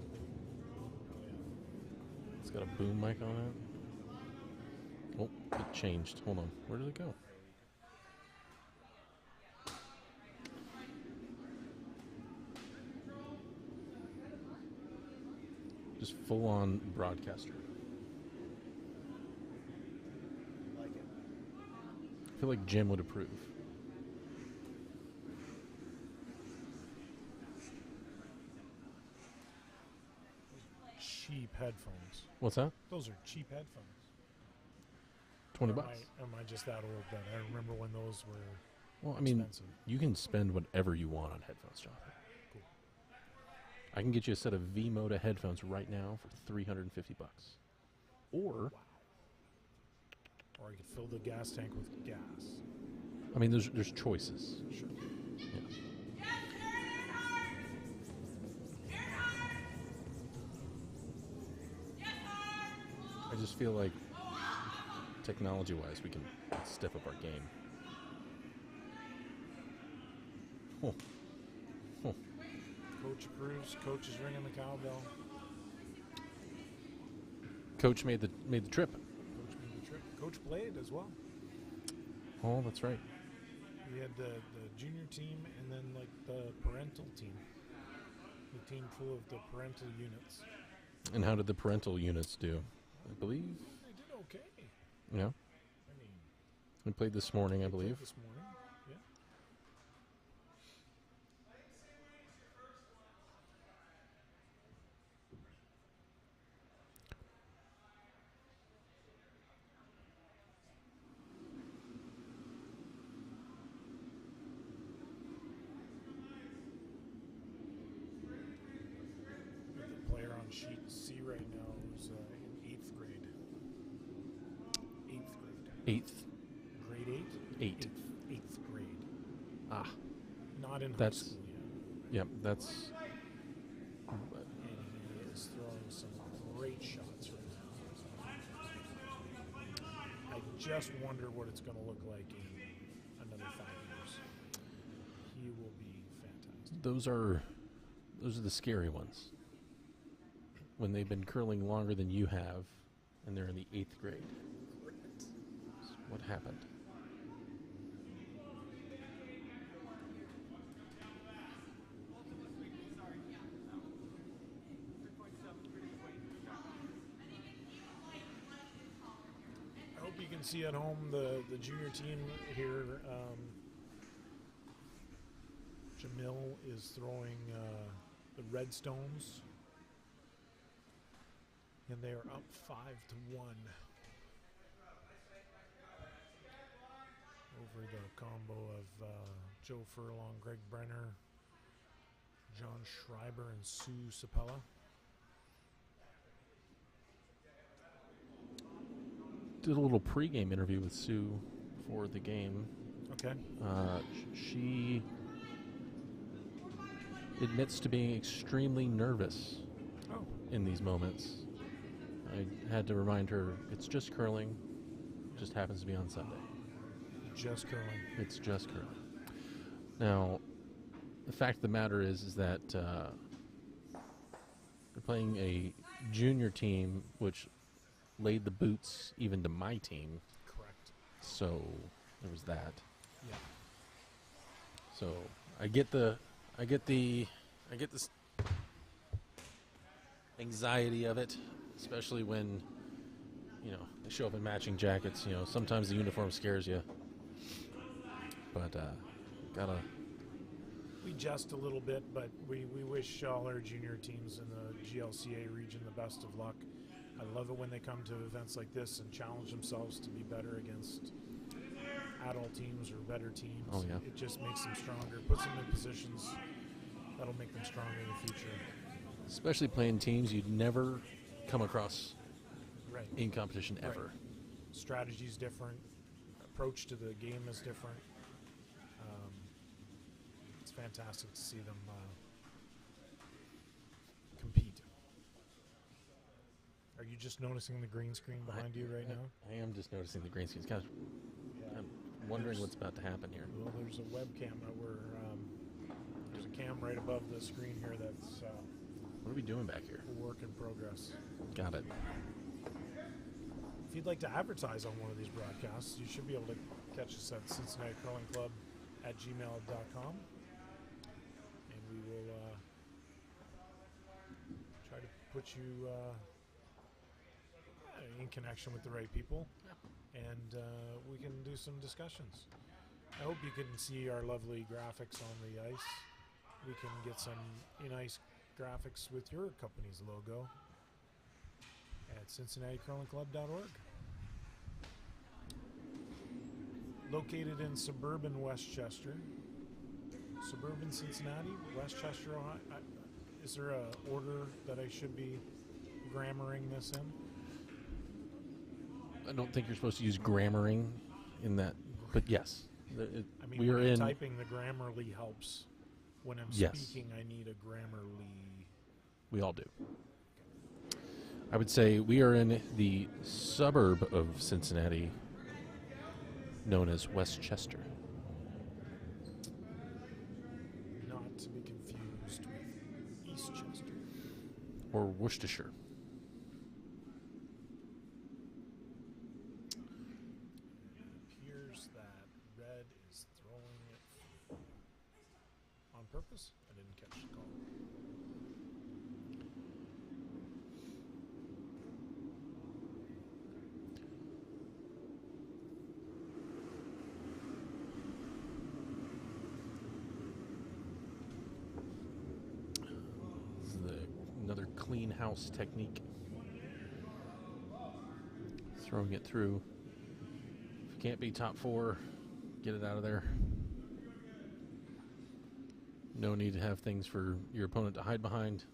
It's got a boom mic on it. Oh, it changed. Hold on. Where did it go? Just full-on broadcaster. Like it. I feel like Jim would approve. Cheap headphones. What's that? Those are cheap headphones. 20 Or bucks. Am I just that old then? I remember when those were Well, I mean, expensive. you can spend whatever you want on headphones, Jonathan. Cool. I can get you a set of V-Moda headphones right now for 350 bucks. Or, Or I could fill the gas tank with gas. I mean, there's choices. Sure. I just feel like technology-wise, we can step up our game. Oh. Oh. Coach approves. Coach is ringing the cowbell. Coach made the trip. Coach made the trip. Coach played as well. Oh, that's right. We had the junior team and then like the parental team. The team full of the parental units. And how did the parental units do? I believe. They did okay. Yeah. I mean, We played this morning, I they played believe. this morning. Yeah. The player on sheet C right now is in 8th grade. 8th grade. Eighth. Grade 8? Eight. 8th grade. Ah. Not in high That's- school yet. Yep, that's. And he is throwing some great shots right now. just wonder what it's going to look like in another 5 years. He will be fantastic. Those are the scary ones. When they've been curling longer than you have, and they're in the 8th grade. What happened? I hope you can see at home the junior team here. Jamil is throwing the Redstones, and they are up 5-1 over the combo of Joe Furlong, Greg Brenner, John Schreiber, and Sue Sapella. Did a little pregame interview with Sue for the game. Okay. She admits to being extremely nervous in these moments. I had to remind her it's just curling. It just happens to be on Sunday. Just curling. It's just curling. Now, the fact of the matter is that they're playing a junior team, which laid the boots even to my team. Correct. So there was that. Yeah. So I get this anxiety of it, especially when they show up in matching jackets. Sometimes the uniform scares you, but We jest a little bit, but we wish all our junior teams in the GLCA region the best of luck. I love it when they come to events like this and challenge themselves to be better against adult teams or better teams. Oh, yeah. It just makes them stronger, puts them in positions that'll make them stronger in the future. especially playing teams you'd never come across Right. in competition ever. Right. Strategy's different. Approach to the game is different. It's fantastic to see them compete. Are you just noticing the green screen behind you right now? I am just noticing the green screen. Gosh, Yeah. I'm wondering what's about to happen here. Well, there's a webcam that there's a cam right above the screen here that's What are we doing back here? a work in progress. Got it. If you'd like to advertise on one of these broadcasts, you should be able to catch us at Cincinnati Curling Club at gmail.com. And we will try to put you in connection with the right people. And we can do some discussions. I hope you can see our lovely graphics on the ice. We can get some nice graphics with your company's logo at CincinnatiCurlingClub.org. Located in suburban Westchester, suburban Cincinnati, Westchester, Ohio. Is there a order that I should be grammaring this in? I don't think you're supposed to use grammaring in that, but yes. I mean, we are when I'm in. typing, the Grammarly helps. When I'm Yes. speaking, I need a Grammarly. We all do. I would say we are in the suburb of Cincinnati known as Westchester. Not to be confused with Eastchester. Or Worcestershire. It appears that Red is throwing it on purpose. I didn't catch the call. This is another clean house technique. Throwing it through. If you can't be top 4, get it out of there. No need to have things for your opponent to hide behind,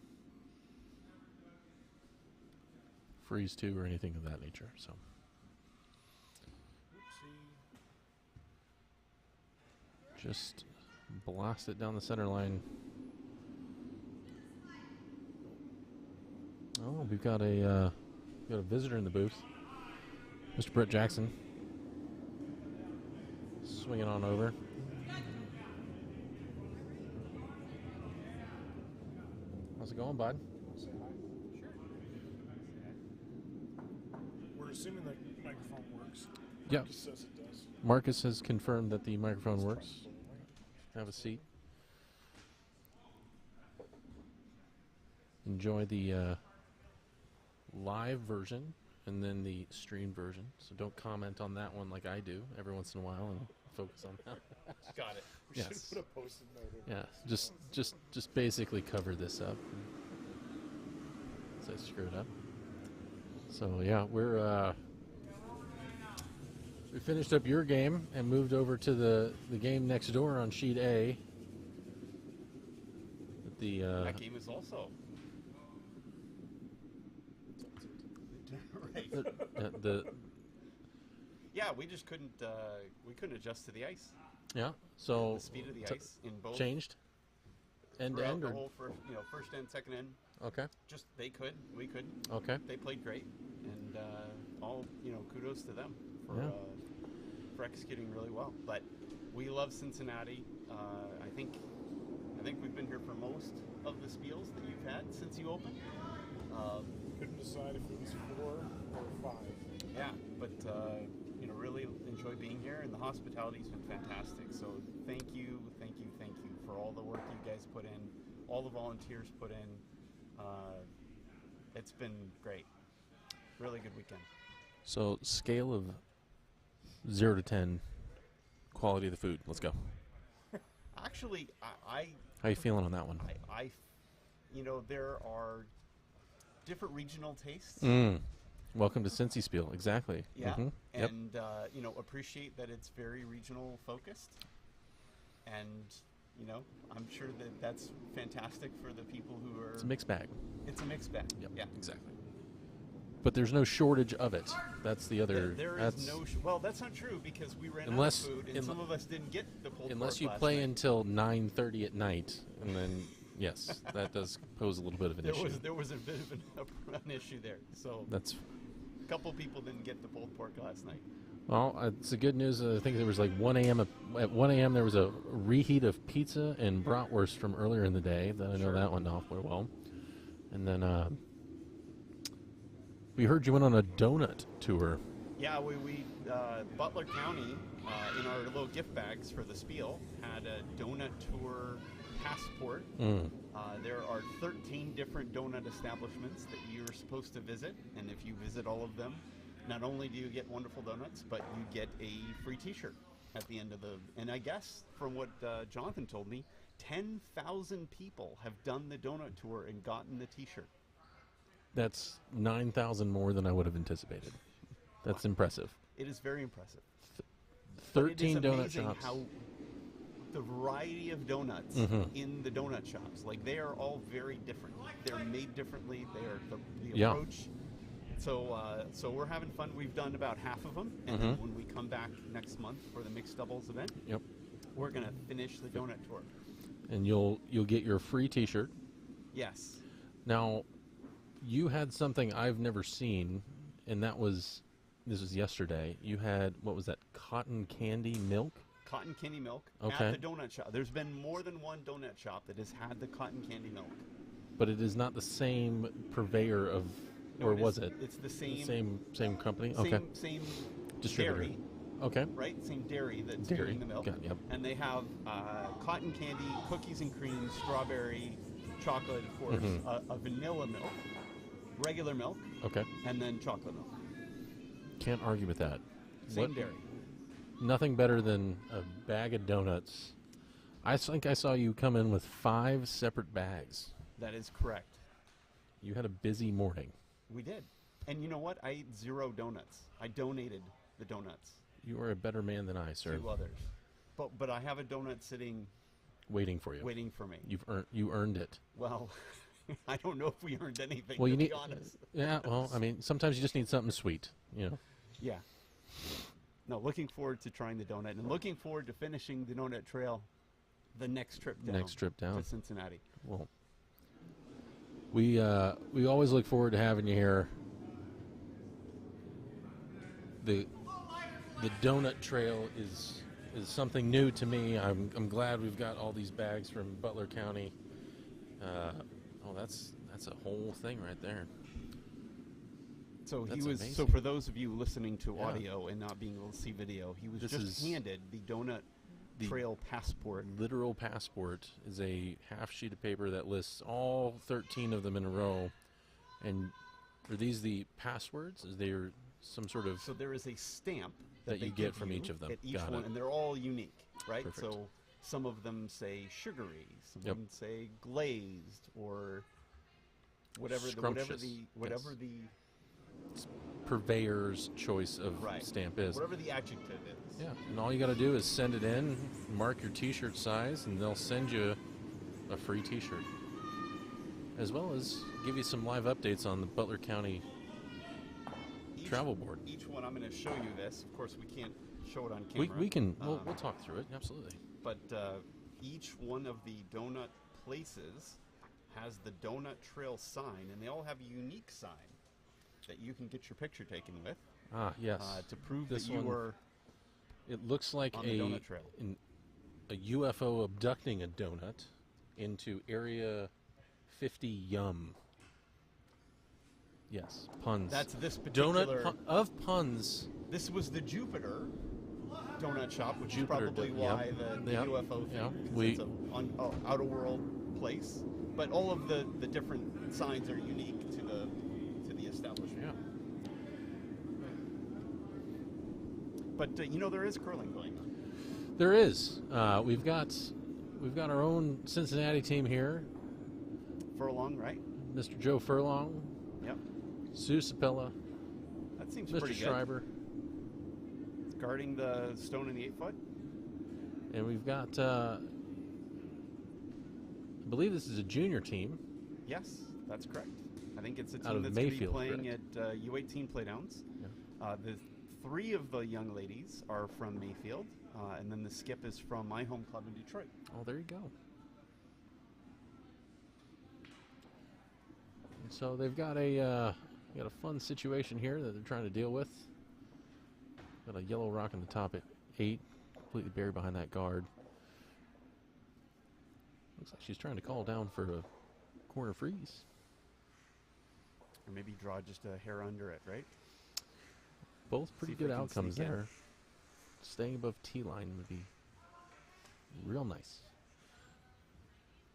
freeze to, or anything of that nature. So, Oopsie. just blast it down the center line. Oh, we've got a visitor in the booth, Mr. Brett Jackson. swinging on over. How's it going, bud? Say hi. Sure. We're assuming the microphone works. Yeah. Marcus says it does. Marcus has confirmed that the microphone works. Have a seat. Enjoy the live version and then the stream version. So don't comment on that one like I do every once in a while and focus on that. Got it. We Yes. should put a post-it note in. Yeah, just basically cover this up. So I screwed up. So yeah, we finished up your game and moved over to the game next door on sheet A. That game is also right. the Yeah, we just couldn't adjust to the ice. yeah. So The speed of the ice in both changed end to throughout end the or whole first end, second end. okay. Just we couldn't. Okay. They played great, and all kudos to them Yeah. for executing really well. But we love Cincinnati. I think we've been here for most of the spiels that you've had since you opened. Couldn't decide if it was 4 or 5. Yeah, but really enjoy being here, and the hospitality's been fantastic. So thank you for all the work you guys put in, all the volunteers put in. It's been great. Really good weekend. So scale of 0 to 10, quality of the food. Let's go. Actually, I How you feeling on that one? there are different regional tastes. Welcome to CincySpiel. Exactly. Yeah, Mhm. Yep. and appreciate that it's very regional focused, and I'm sure that that's fantastic for the people who are. It's a mixed bag. It's a mixed bag. Yep. Yeah, Exactly. But there's no shortage of it. That's the other. There that's, is no. Well, that's not true because we ran Unless- out of food, and some of us didn't get the pulled unless pork you last play night. until 9:30 at night, and then yes, that does pose a little bit of an issue. There was a bit of an issue there. So That's a couple people didn't get the pulled pork last night. well. It's the good news. I think there was like 1 a.m. At 1 a.m. there was a reheat of pizza and bratwurst from earlier in the day. That I know Sure. that went off very well. And then we heard you went on a donut tour. Yeah, we Butler County in our little gift bags for the Spiel had a donut tour passport. There are 13 different donut establishments that you're supposed to visit, and if you visit all of them, not only do you get wonderful donuts, but you get a free T-shirt at the end of the. And I guess from what Jonathan told me, 10,000 people have done the donut tour and gotten the T-shirt. That's 9,000 more than I would have anticipated. That's impressive. It is very impressive. 13 But it is donut amazing shops. how the variety of donuts in the donut shops, like they are all very different. They're made differently. They are the Yeah. approach. So we're having fun. We've done about half of them, and then when we come back next month for the mixed doubles event, Yep. we're gonna finish the donut tour. And you'll get your free T-shirt. Yes. Now, you had something I've never seen, and this was yesterday. You had, what was that, cotton candy milk? Cotton candy milk Okay. at the donut shop. There's been more than one donut shop that has had the cotton candy milk. But it is not the same purveyor of, No, or it was is- it? It's the The same. same company? Okay. Same Distributor. dairy, Okay. right? Same dairy that's Dairy. doing the milk. Got it, yep. And they have cotton candy, cookies and cream, strawberry, chocolate, of course, Mm-hmm. a vanilla milk, regular milk, Okay. and then chocolate milk. Can't argue with that. Same What- dairy. Nothing better than a bag of donuts. I think I saw you come in with 5 separate bags. That is correct. You had a busy morning. We did. And you know what? I ate 0 donuts. I donated the donuts You are a better man than I, sir. to others. But I have a donut sitting Waiting for you. waiting for me. You earned it. Well, I don't know if we earned anything, Well, to you be need. honest. Yeah. Well, I mean, sometimes you just need something sweet. You know. Yeah. No, looking forward to trying the donut and looking forward to finishing the donut trail the next trip down. Next trip down. To Cincinnati. Well, we always look forward to having you here. The donut trail is is something new to me. I'm glad we've got all these bags from Butler County. Oh, that's a whole thing right there. So That's he was. amazing. So for those of you listening to Yeah. audio and not being able to see video, he was This just is handed the donut the trail passport. Literal passport is a half sheet of paper that lists all 13 of them in a row. And are these the passwords? Is there some sort of... So there is a stamp That they you get give from you each of them. At each Got one, it. and they're all unique, right? Perfect. So some of them say sugary, some Yep. of them say glazed, or whatever Scrumptious, whatever yes. the purveyor's choice of right stamp is. whatever the adjective is. Yeah, and all you got to do is send it in, mark your T-shirt size, and they'll send you a free T-shirt, as well as give you some live updates on the Butler County Travel Board. Each one, I'm going to show you this. Of course, we can't show it on We camera. can we'll talk through it, absolutely. But each one of the donut places has the donut trail sign, and they all have a unique sign that you can get your picture taken with Ah, yes. to prove This that you one were It looks like on the donut trail. a UFO abducting a donut into Area 50 Yum. Yes, puns. That's this particular. Of puns. This was the Jupiter donut shop, which Jupiter is probably yep, why the yep, UFO thing. yeah. 'Cause it's an outer world place, but all of the different signs are unique to the establishment. Yeah. But there is curling going on. There is. We've got our own Cincinnati team here. Furlong, right? Mr. Joe Furlong, Yep. Sue Sapella, That seems Mr. pretty good. Schreiber, Guarding the stone in the 8-foot. and we've got. I believe this is a junior team. Yes, that's correct. I think it's a Out team of that's going to be Mayfield, playing correct? at U18 playdowns. Yeah. The 3 of the young ladies are from Mayfield, and then the skip is from my home club in Detroit. Oh, there you go. And so they've got a fun situation here that they're trying to deal with. Got a yellow rock in the top at 8, completely buried behind that guard. Looks like she's trying to call down for a corner freeze. Or maybe draw just a hair under it, right? Both pretty if good we can outcomes sneak in. there. Staying above T-line would be real nice.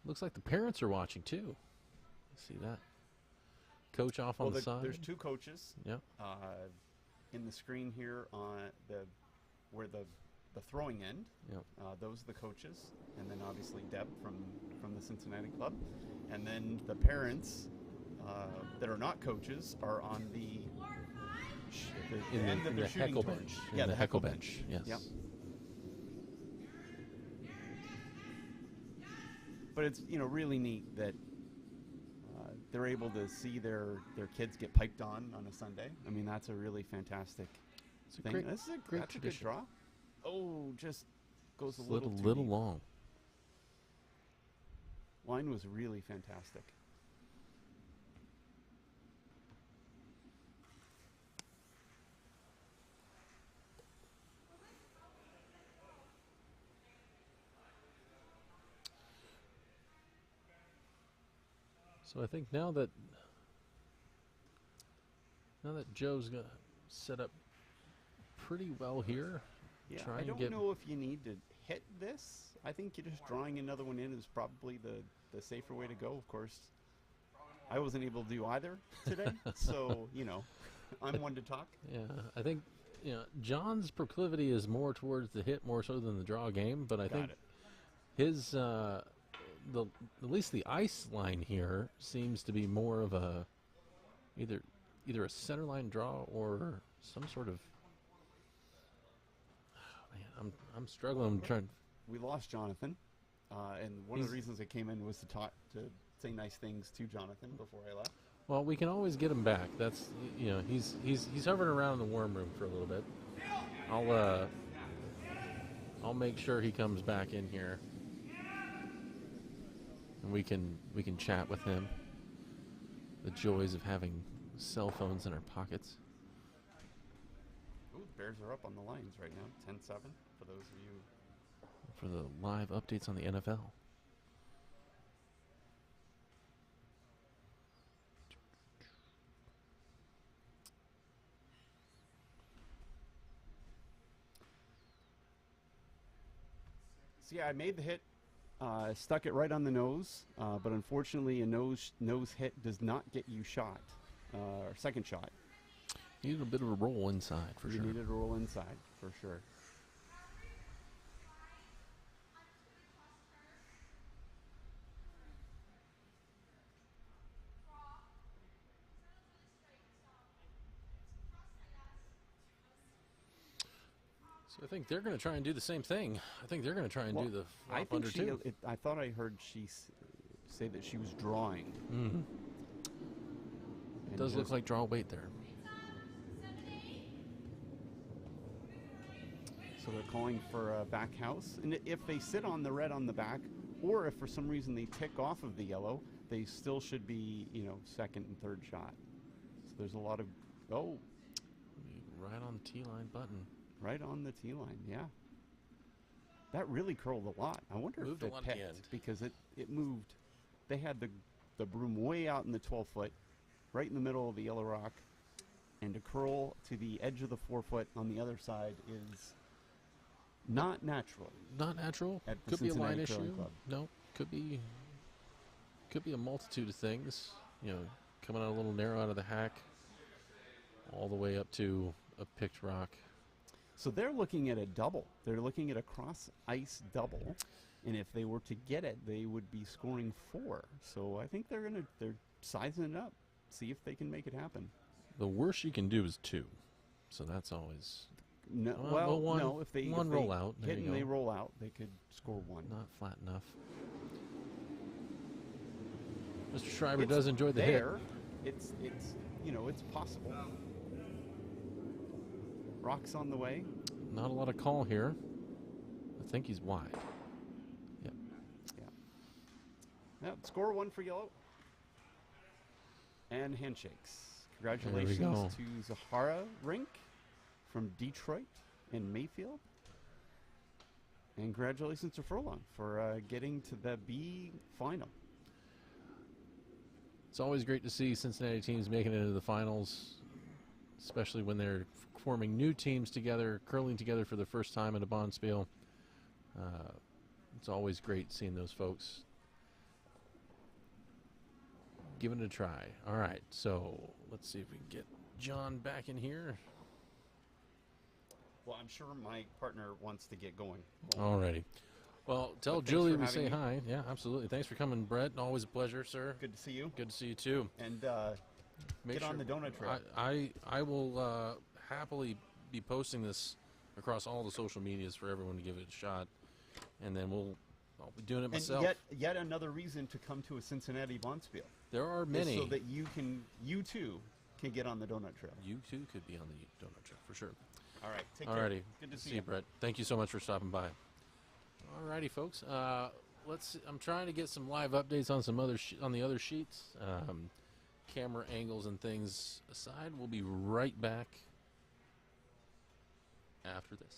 Looks like the parents are watching too. See that? Coach off on the side. There's 2 coaches. Yep. In the screen here on where the throwing end. Yep. Those are the coaches, and then obviously Deb from the Cincinnati club, and then the parents that are not coaches are on the end that in they're the shooting heckle towards. bench. Yeah, In the the heckle bench. Yes. Yep. But it's really neat that they're able to see their kids get piped on a Sunday. I mean, that's a really fantastic It's a thing. great, This is great that's a good tradition. draw. Oh, just goes a It's little too little deep. long. Line was really fantastic. So I think now that Joe's got set up pretty well here, Yeah, try I and don't get know if you need to hit this. I think you're just drawing another one in is probably the safer way to go. Of course, I wasn't able to do either today, so I'm one to talk. Yeah, I think John's proclivity is more towards the hit more so than the draw game, but I Got think it. his at least the ice line here seems to be more of a either a center line draw or some sort of. Man, I'm struggling. I'm trying. We lost Jonathan, and one of the reasons I came in was to say nice things to Jonathan before I left. Well, we can always get him back. That's he's hovering around in the worm room for a little bit. I'll make sure he comes back in here, and we can chat with him. The joys of having cell phones in our pockets. Ooh, Bears are up on the Lions right now, 10-7 for those of you. For the live updates on the NFL. So yeah, I made the hit, stuck it right on the nose, but unfortunately a nose hit does not get you shot, or second shot. You need a bit of a roll inside, for You sure. needed a roll inside, for sure. So I think they're going to try and do the same thing. I think they're going to try and do the I flop think under two. I thought I heard she say that she was drawing. Mm-hmm. It does look like draw weight there. So they're calling for a back house. And if they sit on the red on the back, or if for some reason they tick off of the yellow, they still should be, second and third shot. So there's a lot of, Right on the T-line button. right on the T line, yeah. That really curled a lot. I wonder Moved if a lot it at the picked, end. because it moved. They had the broom way out in the 12-foot, right in the middle of the yellow rock, and to curl to the edge of the 4-foot on the other side is not natural. Not natural. At the Could be a line Cincinnati Curling issue. Club. No, could be a multitude of things. Coming out a little narrow out of the hack, all the way up to a picked rock. So they're looking at a double. They're looking at a cross ice double, and if they were to get it, they would be scoring 4. So I think they're sizing it up, see if they can make it happen. The worst you can do is 2. So that's always No, one- if they one if they roll out, there hit you and they go. roll out, they could score 1. not flat enough. Mr. Schreiber It's does enjoy the hit. there. It's it's possible. Rocks on the way. Not a lot of call here. I think he's wide. Yep. Yeah, score 1 for yellow. And handshakes. There we Congratulations go. to Zahara Rink from Detroit and Mayfield. And congratulations to Furlong for getting to the B final. It's always great to see Cincinnati teams making it into the finals, especially when they're forming new teams together, curling together for the first time in a Bonspiel. It's always great seeing those folks giving it a try. All right, so let's see if we can get John back in here. Well, I'm sure my partner wants to get going. Alrighty. Well, tell But thanks Julie for we having say me. hi. Yeah, absolutely. Thanks for coming, Brett. Always a pleasure, sir. Good to see you. Good to see you too. And Make get on the donut trail. I will happily be posting this across all the social medias for everyone to give it a shot, and then I'll be doing it And myself. yet another reason to come to a Cincinnati Bonspiel. There are many. So that you too can get on the donut trail. You too could be on the donut trip for sure. All right, take care. Alrighty. Good to see you, you. Brett. Thank you so much for stopping by. Alrighty, folks. I'm trying to get some live updates on some on the other sheets. Camera angles and things aside, we'll be right back after this.